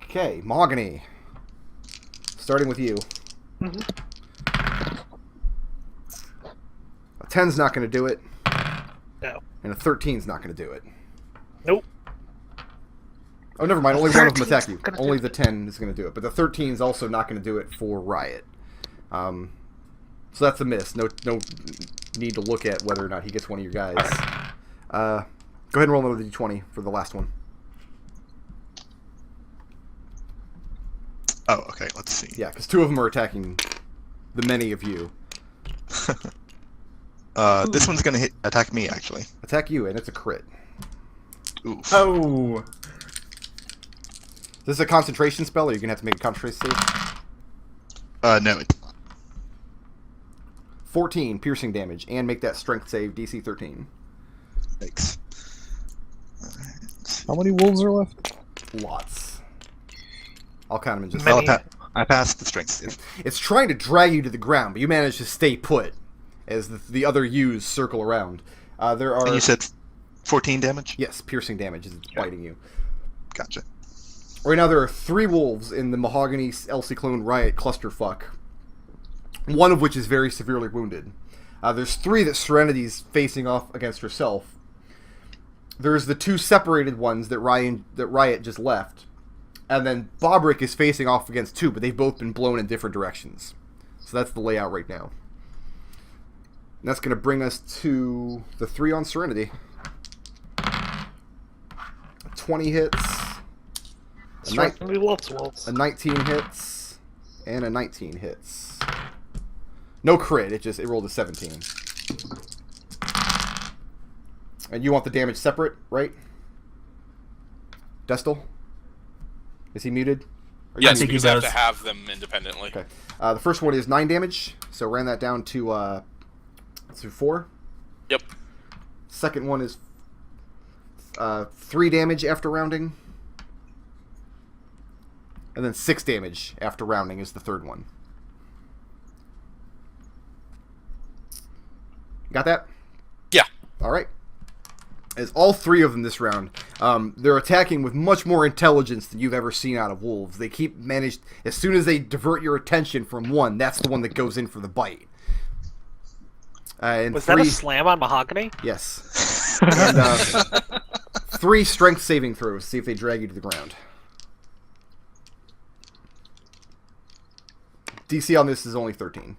[SPEAKER 2] Okay, Mahogany. Starting with you.
[SPEAKER 4] Mm-hmm.
[SPEAKER 2] A 10's not going to do it.
[SPEAKER 4] No.
[SPEAKER 2] And a 13's not going to do it.
[SPEAKER 4] Nope.
[SPEAKER 2] Oh, never mind. Only one of them attack you.
[SPEAKER 4] Gonna
[SPEAKER 2] Only the 10 is going to do it. But the 13's also not going to do it for Riot. So that's a miss. No need to look at whether or not he gets one of your guys. Go ahead and roll another d20 for the last one.
[SPEAKER 1] Oh, okay, let's see.
[SPEAKER 2] Yeah, because 2 of them are attacking the many of you.
[SPEAKER 1] This one's gonna attack me, actually.
[SPEAKER 2] Attack you, and it's a crit.
[SPEAKER 1] Oof.
[SPEAKER 3] Oh.
[SPEAKER 2] Is this a concentration spell, or you're going to have to make a concentration save?
[SPEAKER 1] No, it's not.
[SPEAKER 2] 14 piercing damage, and make that strength save, DC 13.
[SPEAKER 1] Thanks.
[SPEAKER 5] How many wolves are left?
[SPEAKER 2] Lots. I'll count them in just
[SPEAKER 4] Many.
[SPEAKER 1] I passed the strength save.
[SPEAKER 2] It's trying to drag you to the ground, but you manage to stay put as the other U's circle around. There are...
[SPEAKER 1] And you said 14 damage?
[SPEAKER 2] Yes, piercing damage is biting you.
[SPEAKER 1] Gotcha.
[SPEAKER 2] Right now there are 3 wolves in the Mahogany Ciclon Riot clusterfuck, one of which is very severely wounded. There's 3 that Serenity's facing off against herself. There's the 2 separated ones that Riot just left. And then Bobrick is facing off against 2, but they've both been blown in different directions. So that's the layout right now. And that's going to bring us to the 3 on Serenity. 20 hits. A 19 hits. And a 19 hits. No crit, it rolled a 17. And you want the damage separate, right? Destil? Is he muted?
[SPEAKER 6] Yes, because I have to have them independently.
[SPEAKER 2] Okay. The first one is 9 damage, so ran that down to 4.
[SPEAKER 6] Yep.
[SPEAKER 2] Second one is 3 damage after rounding. And then 6 damage after rounding is the third one. Got that?
[SPEAKER 6] Yeah.
[SPEAKER 2] All right. As all 3 of them this round, they're attacking with much more intelligence than you've ever seen out of wolves. They keep managed, as soon as they divert your attention from one, that's the one that goes in for the bite. And
[SPEAKER 4] Was that a slam on Mahogany?
[SPEAKER 2] Yes. And 3 strength saving throws, see if they drag you to the ground. DC on this is only 13.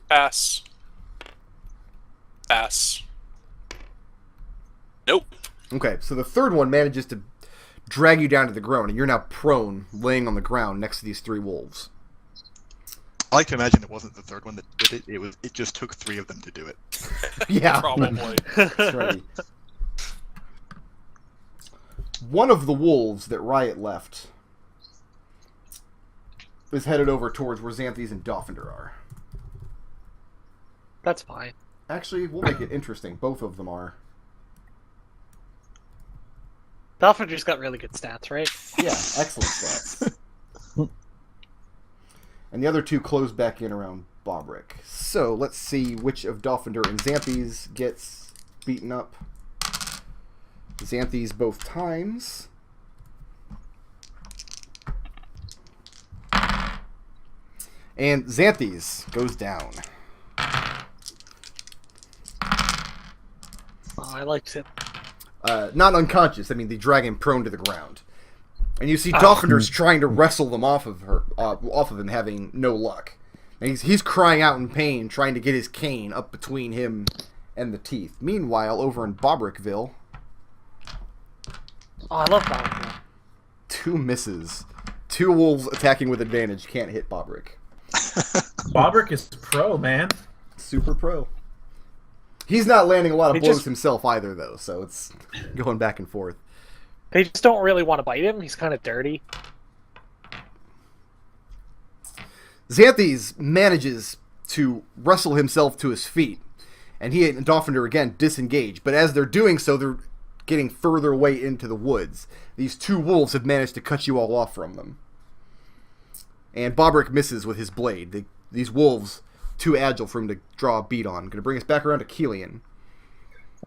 [SPEAKER 6] Pass. Pass. Nope.
[SPEAKER 2] Okay, so the third one manages to drag you down to the ground, and you're now prone, laying on the ground next to these 3 wolves.
[SPEAKER 1] I like to imagine it wasn't the third one that did it. It just took 3 of them to do it.
[SPEAKER 2] Yeah.
[SPEAKER 6] Probably.
[SPEAKER 2] That's right. One of the wolves that Riot left is headed over towards where Xanthes and Dolphinder are.
[SPEAKER 4] That's fine.
[SPEAKER 2] Actually, we'll make it interesting. Both of them are.
[SPEAKER 4] Dolphinder's got really good stats, right?
[SPEAKER 2] Yeah, excellent stats. And the other 2 close back in around Bobrick. So, let's see which of Dolphinder and Xanthes gets beaten up. Xanthes both times. And Xanthes goes down.
[SPEAKER 4] Oh, I liked it.
[SPEAKER 2] Not unconscious. I mean, the dragon prone to the ground. And you see Dolphinder's trying to wrestle them off of him, having no luck. And he's crying out in pain, trying to get his cane up between him and the teeth. Meanwhile, over in Bobrickville,
[SPEAKER 4] Oh, I love Bobrick.
[SPEAKER 2] 2 misses. 2 wolves attacking with advantage can't hit Bobrick.
[SPEAKER 3] Bobrick is pro, man.
[SPEAKER 2] Super pro. He's not landing a lot of
[SPEAKER 4] They
[SPEAKER 2] blows
[SPEAKER 4] just-
[SPEAKER 2] himself either, though, so it's going back and forth.
[SPEAKER 4] They just don't really want to bite him. He's kind of dirty.
[SPEAKER 2] Xanthes manages to wrestle himself to his feet, and he and Dolphinder again disengage. But as they're doing so, they're getting further away into the woods. These 2 wolves have managed to cut you all off from them. And Bobrick misses with his blade. These wolves, too agile for him to draw a beat on. Going to bring us back around to Kelian.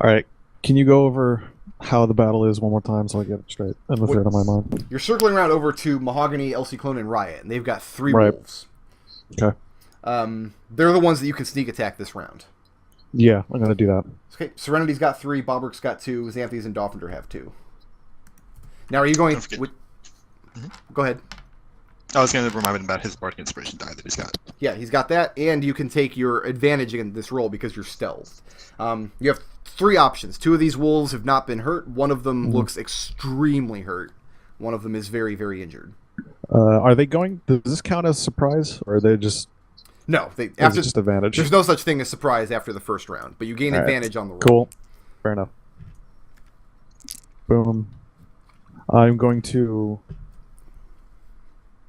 [SPEAKER 5] All right. Can you go over how the battle is one more time so I get it straight in the thread of my mind?
[SPEAKER 2] You're circling around over to Mahogany, Ciclon, and Riot, and they've got 3
[SPEAKER 5] Right.
[SPEAKER 2] wolves.
[SPEAKER 5] Okay.
[SPEAKER 2] They're the ones that you can sneak attack this round.
[SPEAKER 5] Yeah, I'm gonna do that.
[SPEAKER 2] Okay, Serenity's got 3, Bobrick's got 2, Xanthes and Dolphinder have 2. Now, are you going
[SPEAKER 1] Don't forget-
[SPEAKER 2] with... Go ahead.
[SPEAKER 1] I was going to remind him about his Bardic Inspiration die that he's got.
[SPEAKER 2] Yeah, he's got that, and you can take your advantage in this roll because you're stealth. You have 3 options. 2 of these wolves have not been hurt. One of them looks extremely hurt. One of them is very, very injured.
[SPEAKER 5] Are they going? Does this count as surprise, or are they just?
[SPEAKER 2] No,
[SPEAKER 5] Is it just advantage?
[SPEAKER 2] there's no such thing as surprise after the first round, but you gain
[SPEAKER 5] Alright.
[SPEAKER 2] advantage on the roll.
[SPEAKER 5] Cool. Fair enough. Boom. I'm going to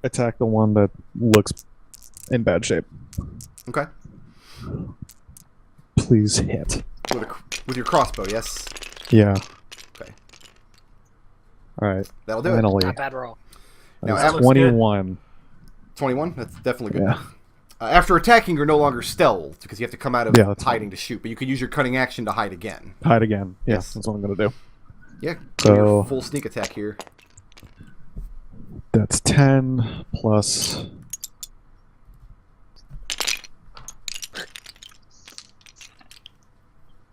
[SPEAKER 5] attack the one that looks in bad shape.
[SPEAKER 2] Okay.
[SPEAKER 5] Please hit.
[SPEAKER 2] With your crossbow, yes?
[SPEAKER 5] Yeah.
[SPEAKER 2] Okay.
[SPEAKER 5] All right.
[SPEAKER 2] That'll do it.
[SPEAKER 5] Finally.
[SPEAKER 4] Not bad roll.
[SPEAKER 2] Now,
[SPEAKER 5] That's
[SPEAKER 2] that
[SPEAKER 3] looks good.
[SPEAKER 5] 21.
[SPEAKER 2] 21? That's definitely good.
[SPEAKER 5] Yeah.
[SPEAKER 2] After attacking, you're no longer stealth because you have to come out of
[SPEAKER 5] Yeah, that's
[SPEAKER 2] hiding to shoot, but you can use your cunning action to hide again.
[SPEAKER 5] Hide again. Yeah,
[SPEAKER 2] Yes.
[SPEAKER 5] that's what I'm going to do.
[SPEAKER 2] Yeah,
[SPEAKER 5] So-
[SPEAKER 2] your full sneak attack here.
[SPEAKER 5] That's 10 plus...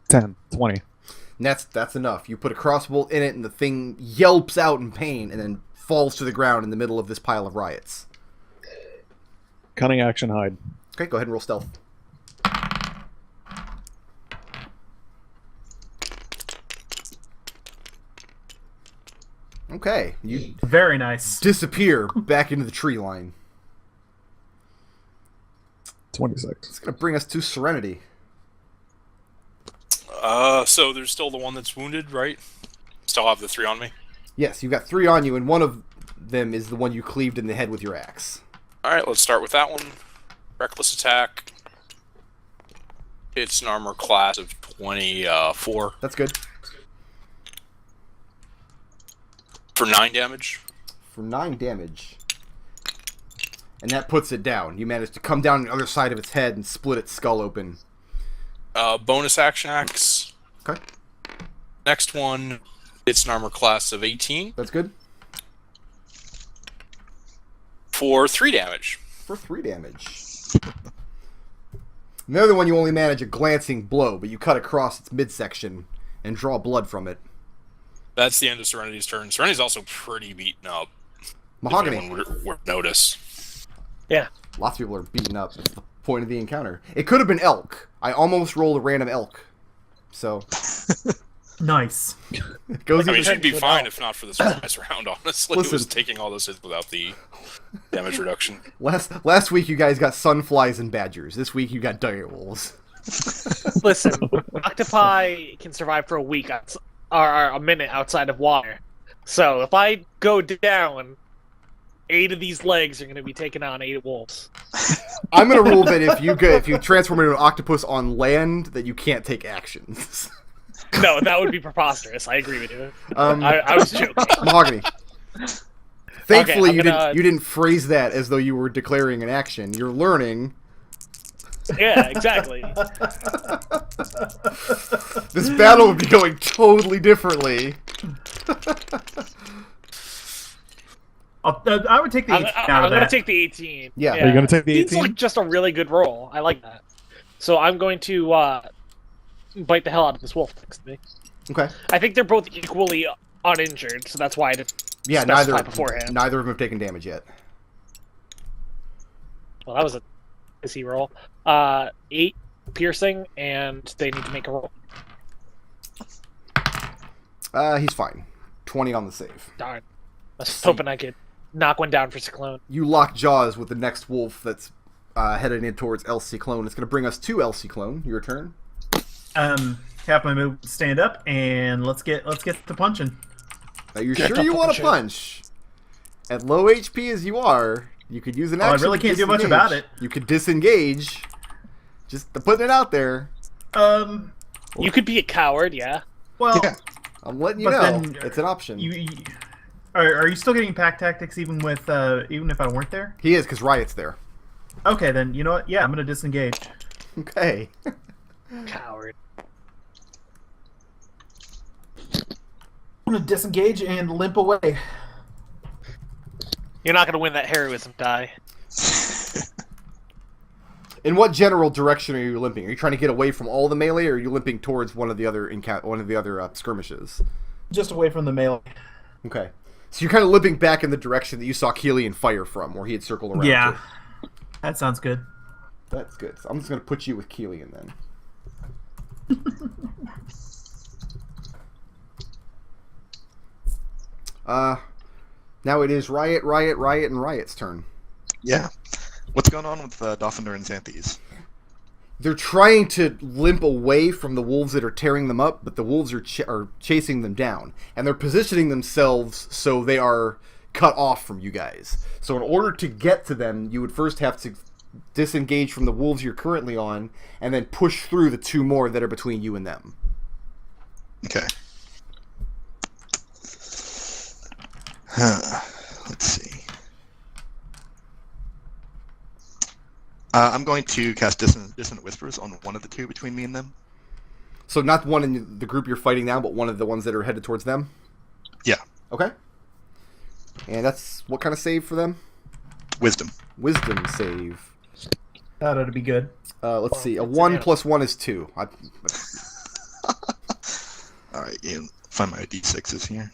[SPEAKER 5] $10, 20.
[SPEAKER 2] And that's enough. You put a crossbow in it, and the thing yelps out in pain, and then falls to the ground in the middle of this pile of riots.
[SPEAKER 5] Cunning action hide.
[SPEAKER 2] Okay, go ahead and roll stealth. Okay, you
[SPEAKER 3] Very nice.
[SPEAKER 2] disappear back into the tree line.
[SPEAKER 5] 26.
[SPEAKER 2] It's going to bring us to Serenity.
[SPEAKER 6] So there's still the one that's wounded, right? Still have the 3 on me.
[SPEAKER 2] Yes, you've got 3 on you, and one of them is the one you cleaved in the head with your axe.
[SPEAKER 6] All right, let's start with that one. Reckless attack. It's an armor class of 24
[SPEAKER 2] That's good.
[SPEAKER 6] for 9 damage.
[SPEAKER 2] For 9 damage. And that puts it down. You manage to come down the other side of its head and split its skull open.
[SPEAKER 6] Bonus action axe.
[SPEAKER 2] Okay,
[SPEAKER 6] Next one, it's an armor class of 18
[SPEAKER 2] that's good.
[SPEAKER 6] for 3 damage.
[SPEAKER 2] For 3 damage. And the other one you only manage a glancing blow, but you cut across its midsection and draw blood from it.
[SPEAKER 6] That's the end of Serenity's turn. Serenity's also pretty beaten up.
[SPEAKER 2] Mahogany.
[SPEAKER 6] If anyone would notice.
[SPEAKER 4] Yeah.
[SPEAKER 2] Lots of people are beaten up. That's the point of the encounter. It could have been elk. I almost rolled a random elk. So,
[SPEAKER 3] Nice.
[SPEAKER 2] Goes
[SPEAKER 6] I mean,
[SPEAKER 2] into-
[SPEAKER 6] she'd be fine if not for the surprise round, honestly.
[SPEAKER 2] Listen.
[SPEAKER 6] It was taking all those hits without the damage reduction.
[SPEAKER 2] last week you guys got sunflies and badgers. This week you got dire wolves.
[SPEAKER 4] Listen, octopi can survive for a week or a minute outside of water. So if I go down, 8 of these legs are going to be taking on 8 wolves.
[SPEAKER 2] I'm gonna rule that if you transform into an octopus on land, that you can't take actions.
[SPEAKER 4] No, that would be preposterous. I agree with you.
[SPEAKER 2] Um,
[SPEAKER 4] I was joking.
[SPEAKER 2] Mahogany. Thankfully,
[SPEAKER 4] Okay,
[SPEAKER 2] you
[SPEAKER 4] I'm
[SPEAKER 2] didn't phrase that as though you were declaring an action. You're learning.
[SPEAKER 4] Yeah, exactly.
[SPEAKER 2] This battle would be going totally differently.
[SPEAKER 3] I would take the 18 out
[SPEAKER 4] I'm
[SPEAKER 3] of
[SPEAKER 4] going to
[SPEAKER 3] that.
[SPEAKER 4] take the 18.
[SPEAKER 2] Yeah.
[SPEAKER 5] Are you going to take the
[SPEAKER 4] It's
[SPEAKER 5] 18?
[SPEAKER 4] like just a really good roll. I like that. So I'm going to bite the hell out of this wolf next to me.
[SPEAKER 2] Okay.
[SPEAKER 4] I think they're both equally uninjured, so that's why I didn't
[SPEAKER 2] Yeah,
[SPEAKER 4] specify beforehand.
[SPEAKER 2] neither of them have taken damage yet.
[SPEAKER 4] Well, that was a pissy roll. 8 piercing, and they need to make a roll.
[SPEAKER 2] He's fine. 20 on the save.
[SPEAKER 4] Darn. I was hoping I could knock one down for Ciclon.
[SPEAKER 2] You lock jaws with the next wolf that's headed in towards El Ciclone. It's going to bring us to El Ciclone. Your turn.
[SPEAKER 3] Tap my move, stand up, and let's get to punching.
[SPEAKER 2] Are you
[SPEAKER 4] Get
[SPEAKER 2] sure
[SPEAKER 4] the
[SPEAKER 2] you want to
[SPEAKER 4] punch.
[SPEAKER 2] punch? At low HP as you are, you could use an
[SPEAKER 3] I
[SPEAKER 2] action.
[SPEAKER 3] really
[SPEAKER 2] to
[SPEAKER 3] can't do much
[SPEAKER 2] disengage.
[SPEAKER 3] about it.
[SPEAKER 2] You could disengage. Just putting it out there.
[SPEAKER 4] You could be a coward, yeah.
[SPEAKER 3] Well,
[SPEAKER 1] Yeah.
[SPEAKER 2] I'm letting you
[SPEAKER 3] But
[SPEAKER 2] know.
[SPEAKER 3] then,
[SPEAKER 2] It's an option.
[SPEAKER 3] are you still getting pack tactics even if I weren't there?
[SPEAKER 2] He is, because Riot's there.
[SPEAKER 3] Okay, then you know what? Yeah, I'm gonna disengage.
[SPEAKER 2] Okay.
[SPEAKER 4] Coward.
[SPEAKER 3] I'm gonna disengage and limp away.
[SPEAKER 4] You're not going to win that heroism die.
[SPEAKER 2] In what general direction are you limping? Are you trying to get away from all the melee, or are you limping towards one of the other skirmishes?
[SPEAKER 3] Just away from the melee.
[SPEAKER 2] Okay. So you're kind of limping back in the direction that you saw Kelian fire from, where he had circled around.
[SPEAKER 3] Yeah,
[SPEAKER 2] to.
[SPEAKER 3] that sounds good.
[SPEAKER 2] That's good. So I'm just going to put you with Kelian then. Now it is Riot, and Riot's turn.
[SPEAKER 1] Yeah. What's going on with Dolphiner and Xanthes?
[SPEAKER 2] They're trying to limp away from the wolves that are tearing them up, but the wolves are chasing them down. And they're positioning themselves so they are cut off from you guys. So in order to get to them, you would first have to disengage from the wolves you're currently on, and then push through the 2 more that are between you and them.
[SPEAKER 1] Okay. Let's see. I'm going to cast Dissonant Whispers on one of the 2 between me and them.
[SPEAKER 2] So not one in the group you're fighting now, but one of the ones that are headed towards them?
[SPEAKER 1] Yeah.
[SPEAKER 2] Okay. And that's what kind of save for them?
[SPEAKER 1] Wisdom.
[SPEAKER 2] Wisdom save.
[SPEAKER 3] That ought to be good.
[SPEAKER 2] Let's see. A
[SPEAKER 4] it's
[SPEAKER 2] 1
[SPEAKER 4] an
[SPEAKER 2] plus 1 is 2.
[SPEAKER 1] Alright, yeah, find my D6s here.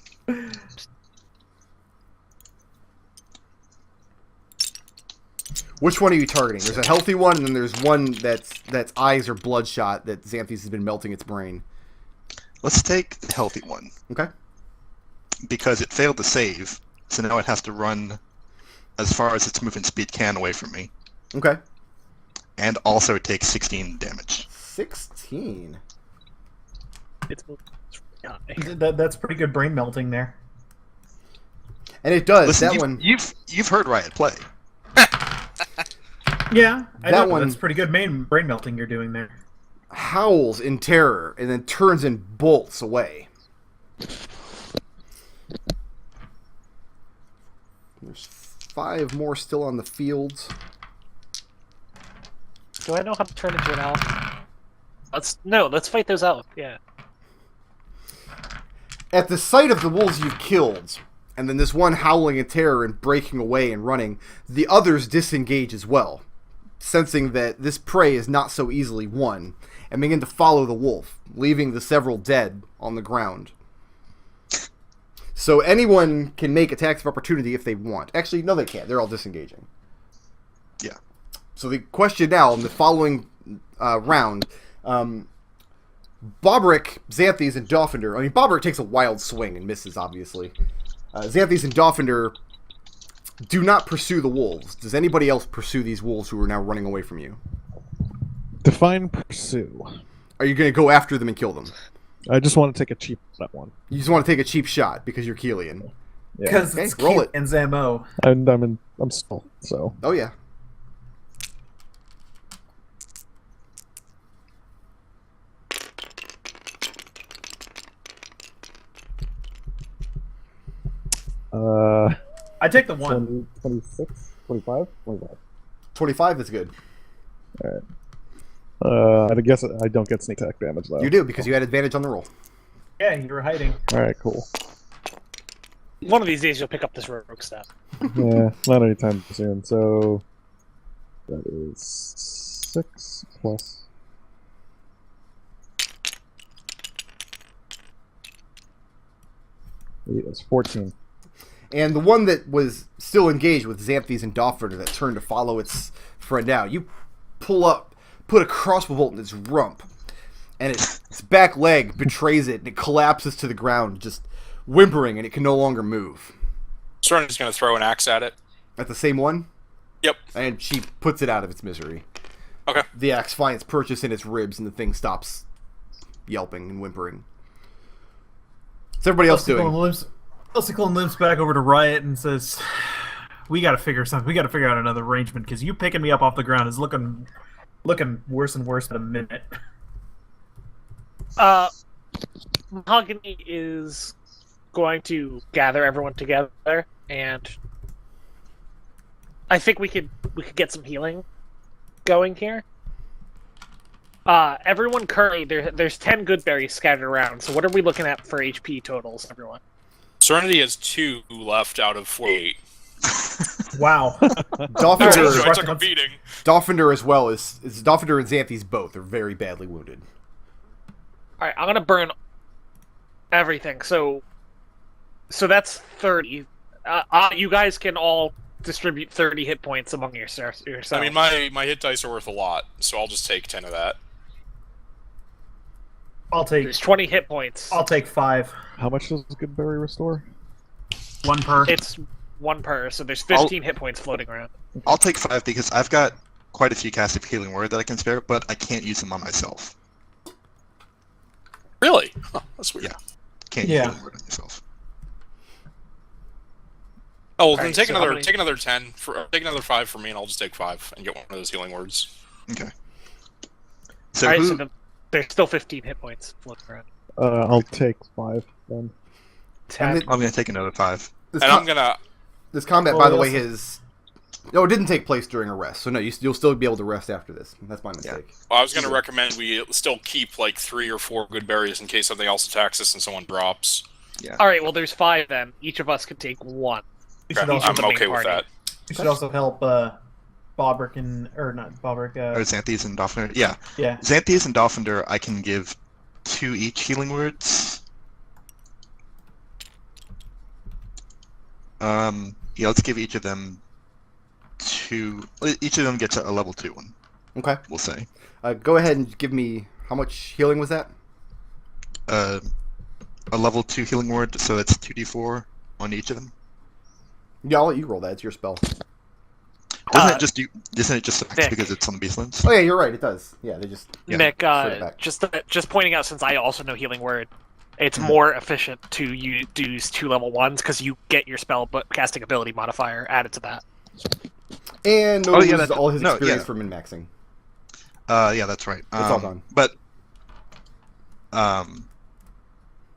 [SPEAKER 2] Which one are you targeting? There's a healthy one, and then there's one that's eyes are bloodshot that Xanthes has been melting its brain.
[SPEAKER 1] Let's take the healthy one.
[SPEAKER 2] Okay.
[SPEAKER 1] Because it failed to save, so now it has to run as far as its movement speed can away from me.
[SPEAKER 2] Okay.
[SPEAKER 1] And also it takes 16 damage.
[SPEAKER 2] 16.
[SPEAKER 4] It's really high.
[SPEAKER 3] That's pretty good brain melting there.
[SPEAKER 2] And it does.
[SPEAKER 1] Listen,
[SPEAKER 2] That one.
[SPEAKER 1] you've heard Riot play.
[SPEAKER 3] Yeah, I
[SPEAKER 2] That
[SPEAKER 3] know.
[SPEAKER 2] one-
[SPEAKER 3] That's pretty good brain melting you're doing there.
[SPEAKER 2] Howls in terror and then turns and bolts away. There's 5 more still on the field.
[SPEAKER 4] Do I know how to turn into an elf? Let's fight those elves. Yeah.
[SPEAKER 2] At the sight of the wolves you've killed, and then this one howling in terror and breaking away and running, the others disengage as well, sensing that this prey is not so easily won, and begin to follow the wolf, leaving the several dead on the ground. So anyone can make attacks of opportunity if they want. Actually, no, they can't. They're all disengaging.
[SPEAKER 1] Yeah.
[SPEAKER 2] So the question now, in the following round, Bobrick, Xanthes, and Dolphinder. I mean, Bobrick takes a wild swing and misses, obviously. Xanthes and Dolphinder do not pursue the wolves. Does anybody else pursue these wolves who are now running away from you?
[SPEAKER 5] Define pursue.
[SPEAKER 2] Are you going to go after them and kill them?
[SPEAKER 5] I just want to take a cheap that one.
[SPEAKER 2] You just want to take a cheap shot because you're Kelian.
[SPEAKER 3] Because
[SPEAKER 2] Okay,
[SPEAKER 3] it's
[SPEAKER 2] roll it.
[SPEAKER 3] and Zamo.
[SPEAKER 5] And I'm still so.
[SPEAKER 2] Oh, yeah.
[SPEAKER 3] I take the one.
[SPEAKER 5] 26, 25, 25.
[SPEAKER 2] 25 is good.
[SPEAKER 5] I guess I don't get sneak attack damage though.
[SPEAKER 2] You do, because you had advantage on the roll.
[SPEAKER 3] Yeah, you were hiding.
[SPEAKER 5] All right, cool.
[SPEAKER 4] One of these days you'll pick up this rogue stuff.
[SPEAKER 5] Yeah, not anytime soon. So that is 6 plus. That's 14.
[SPEAKER 2] And the one that was still engaged with Xanthes and Dolphinder that turned to follow its friend out, you pull up, put a crossbow bolt in its rump, and its back leg betrays it, and it collapses to the ground, just whimpering, and it can no longer move.
[SPEAKER 6] Serenity's going to throw an axe at it.
[SPEAKER 2] At the same one?
[SPEAKER 6] Yep.
[SPEAKER 2] And she puts it out of its misery.
[SPEAKER 6] Okay.
[SPEAKER 2] The axe finds purchase in its ribs, and the thing stops yelping and whimpering. What's everybody else doing?
[SPEAKER 3] Ciclon limps back over to Riot and says, "We got to figure something. We got to figure out another arrangement because you picking me up off the ground is looking worse and worse in a minute."
[SPEAKER 4] Mahogany is going to gather everyone together, and I think we could get some healing going here. Everyone currently there's 10 good berries scattered around. So what are we looking at for HP totals, everyone?
[SPEAKER 6] Serenity has 2 left out of 48.
[SPEAKER 3] Wow.
[SPEAKER 2] Dolphinder,
[SPEAKER 6] So I took a beating.
[SPEAKER 2] Dolphinder as well is Dolphinder and Xanthes both are very badly wounded.
[SPEAKER 4] All right, I'm gonna burn everything. So that's 30. You guys can all distribute 30 hit points among yourselves.
[SPEAKER 6] I mean, my hit dice are worth a lot, so I'll just take 10 of that.
[SPEAKER 4] There's 20 hit points.
[SPEAKER 3] I'll take 5.
[SPEAKER 5] How much does Goodberry restore?
[SPEAKER 3] 1 per.
[SPEAKER 4] It's 1 per, so there's 15 hit points floating around.
[SPEAKER 1] I'll take 5 because I've got quite a few casts of Healing Word that I can spare, but I can't use them on myself.
[SPEAKER 6] Really? Huh, that's weird.
[SPEAKER 1] Yeah. Can't use Healing Word on yourself.
[SPEAKER 6] Oh, well, then
[SPEAKER 4] Alright,
[SPEAKER 6] take
[SPEAKER 4] so
[SPEAKER 6] another
[SPEAKER 4] how many-
[SPEAKER 6] take another 10 take another 5 for me, and I'll just take 5 and get one of those healing words.
[SPEAKER 1] Okay. So
[SPEAKER 4] Alright,
[SPEAKER 1] who...
[SPEAKER 4] so there's still 15 hit points floating around.
[SPEAKER 5] I'll take 5 then.
[SPEAKER 4] 10.
[SPEAKER 1] I'm going to take another 5.
[SPEAKER 2] This,
[SPEAKER 6] And I'm gonna.
[SPEAKER 2] this combat,
[SPEAKER 3] Oh,
[SPEAKER 2] by the way,
[SPEAKER 3] yes.
[SPEAKER 2] is... No, it didn't take place during a rest, so no, you'll still be able to rest after this. That's my mistake.
[SPEAKER 6] Well, I was gonna recommend we still keep like 3 or 4 good berries in case something else attacks us and someone drops.
[SPEAKER 1] Yeah.
[SPEAKER 4] Alright, well there's 5 then. Each of us can take 1.
[SPEAKER 3] We should
[SPEAKER 6] Okay,
[SPEAKER 3] also,
[SPEAKER 6] I'm
[SPEAKER 4] the main
[SPEAKER 6] okay with
[SPEAKER 4] party.
[SPEAKER 6] that.
[SPEAKER 3] we should also help Bobrick and... Or not Bobrick,
[SPEAKER 1] Or Xanthes and Dolphinder. Yeah.
[SPEAKER 3] yeah.
[SPEAKER 1] Xanthes and Dolphinder, I can give 2 each Healing Words. Yeah, let's give each of them 2... Each of them gets a level 2 one,
[SPEAKER 2] Okay.
[SPEAKER 1] we'll say.
[SPEAKER 2] Go ahead and give me... How much healing was that?
[SPEAKER 1] A level 2 Healing Word, so that's 2d4 on each of them.
[SPEAKER 2] Yeah, I'll let you roll that. It's your spell.
[SPEAKER 1] Doesn't it just sucks
[SPEAKER 4] Nick.
[SPEAKER 1] because it's on the beast lands?
[SPEAKER 2] Oh, yeah, you're right. It does. Yeah, they just...
[SPEAKER 1] Yeah.
[SPEAKER 4] Nick,
[SPEAKER 2] straight it back.
[SPEAKER 4] just pointing out, since I also know Healing Word, it's more efficient to use 2 level 1s because you get your spell but casting ability modifier added to that.
[SPEAKER 2] And no,
[SPEAKER 1] Oh, yeah,
[SPEAKER 2] loses
[SPEAKER 1] that-
[SPEAKER 2] all his
[SPEAKER 1] no,
[SPEAKER 2] experience
[SPEAKER 1] yeah.
[SPEAKER 2] from min-maxing.
[SPEAKER 1] Yeah, that's right.
[SPEAKER 2] It's all done.
[SPEAKER 1] But I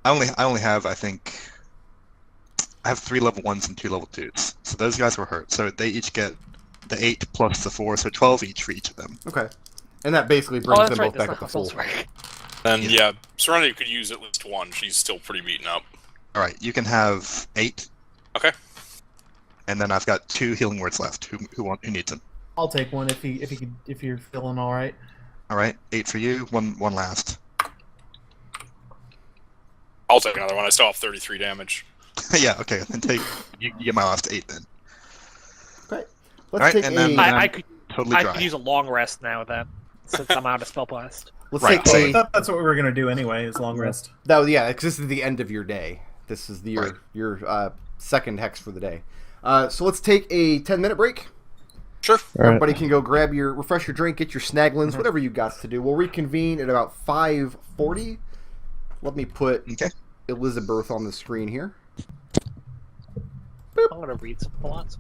[SPEAKER 1] only have, I think, I have 3 level 1s and 2 level 2s. So those guys were hurt. So they each get the 8 plus the 4, so 12 each for each of them.
[SPEAKER 2] Okay. And that basically brings
[SPEAKER 4] Oh,
[SPEAKER 2] them
[SPEAKER 4] that's right.
[SPEAKER 2] both back
[SPEAKER 4] That's
[SPEAKER 2] up
[SPEAKER 4] not
[SPEAKER 2] to
[SPEAKER 4] how
[SPEAKER 2] full.
[SPEAKER 4] spells work.
[SPEAKER 6] And yeah, Serenity could use at least 1. She's still pretty beaten up.
[SPEAKER 1] All right, you can have 8.
[SPEAKER 6] Okay.
[SPEAKER 1] And then I've got 2 Healing Words left. Who needs them?
[SPEAKER 3] I'll take one if you're feeling all right.
[SPEAKER 1] All right, 8 for you. One last.
[SPEAKER 6] I'll take another one. I still have 33 damage.
[SPEAKER 1] Yeah. Okay. Then you get my last 8 then.
[SPEAKER 2] Okay. Let's
[SPEAKER 1] Alright,
[SPEAKER 2] take
[SPEAKER 1] and then-
[SPEAKER 2] a...
[SPEAKER 4] I could
[SPEAKER 1] Totally
[SPEAKER 4] I
[SPEAKER 1] dry.
[SPEAKER 4] could use a long rest now then, since I'm out of spell blast.
[SPEAKER 2] Let's
[SPEAKER 1] Right.
[SPEAKER 2] take
[SPEAKER 3] I
[SPEAKER 2] a
[SPEAKER 3] thought that's what we were gonna do anyway. Is long rest.
[SPEAKER 2] because this is the end of your day. This is your second hex for the day. So let's take a 10-minute break.
[SPEAKER 6] Sure.
[SPEAKER 5] All right.
[SPEAKER 2] Everybody can go refresh your drink, get your snaglins, whatever you got to do. We'll reconvene at about 5:40. Let me put Elizabeth on the screen here.
[SPEAKER 4] I'm gonna read some plots.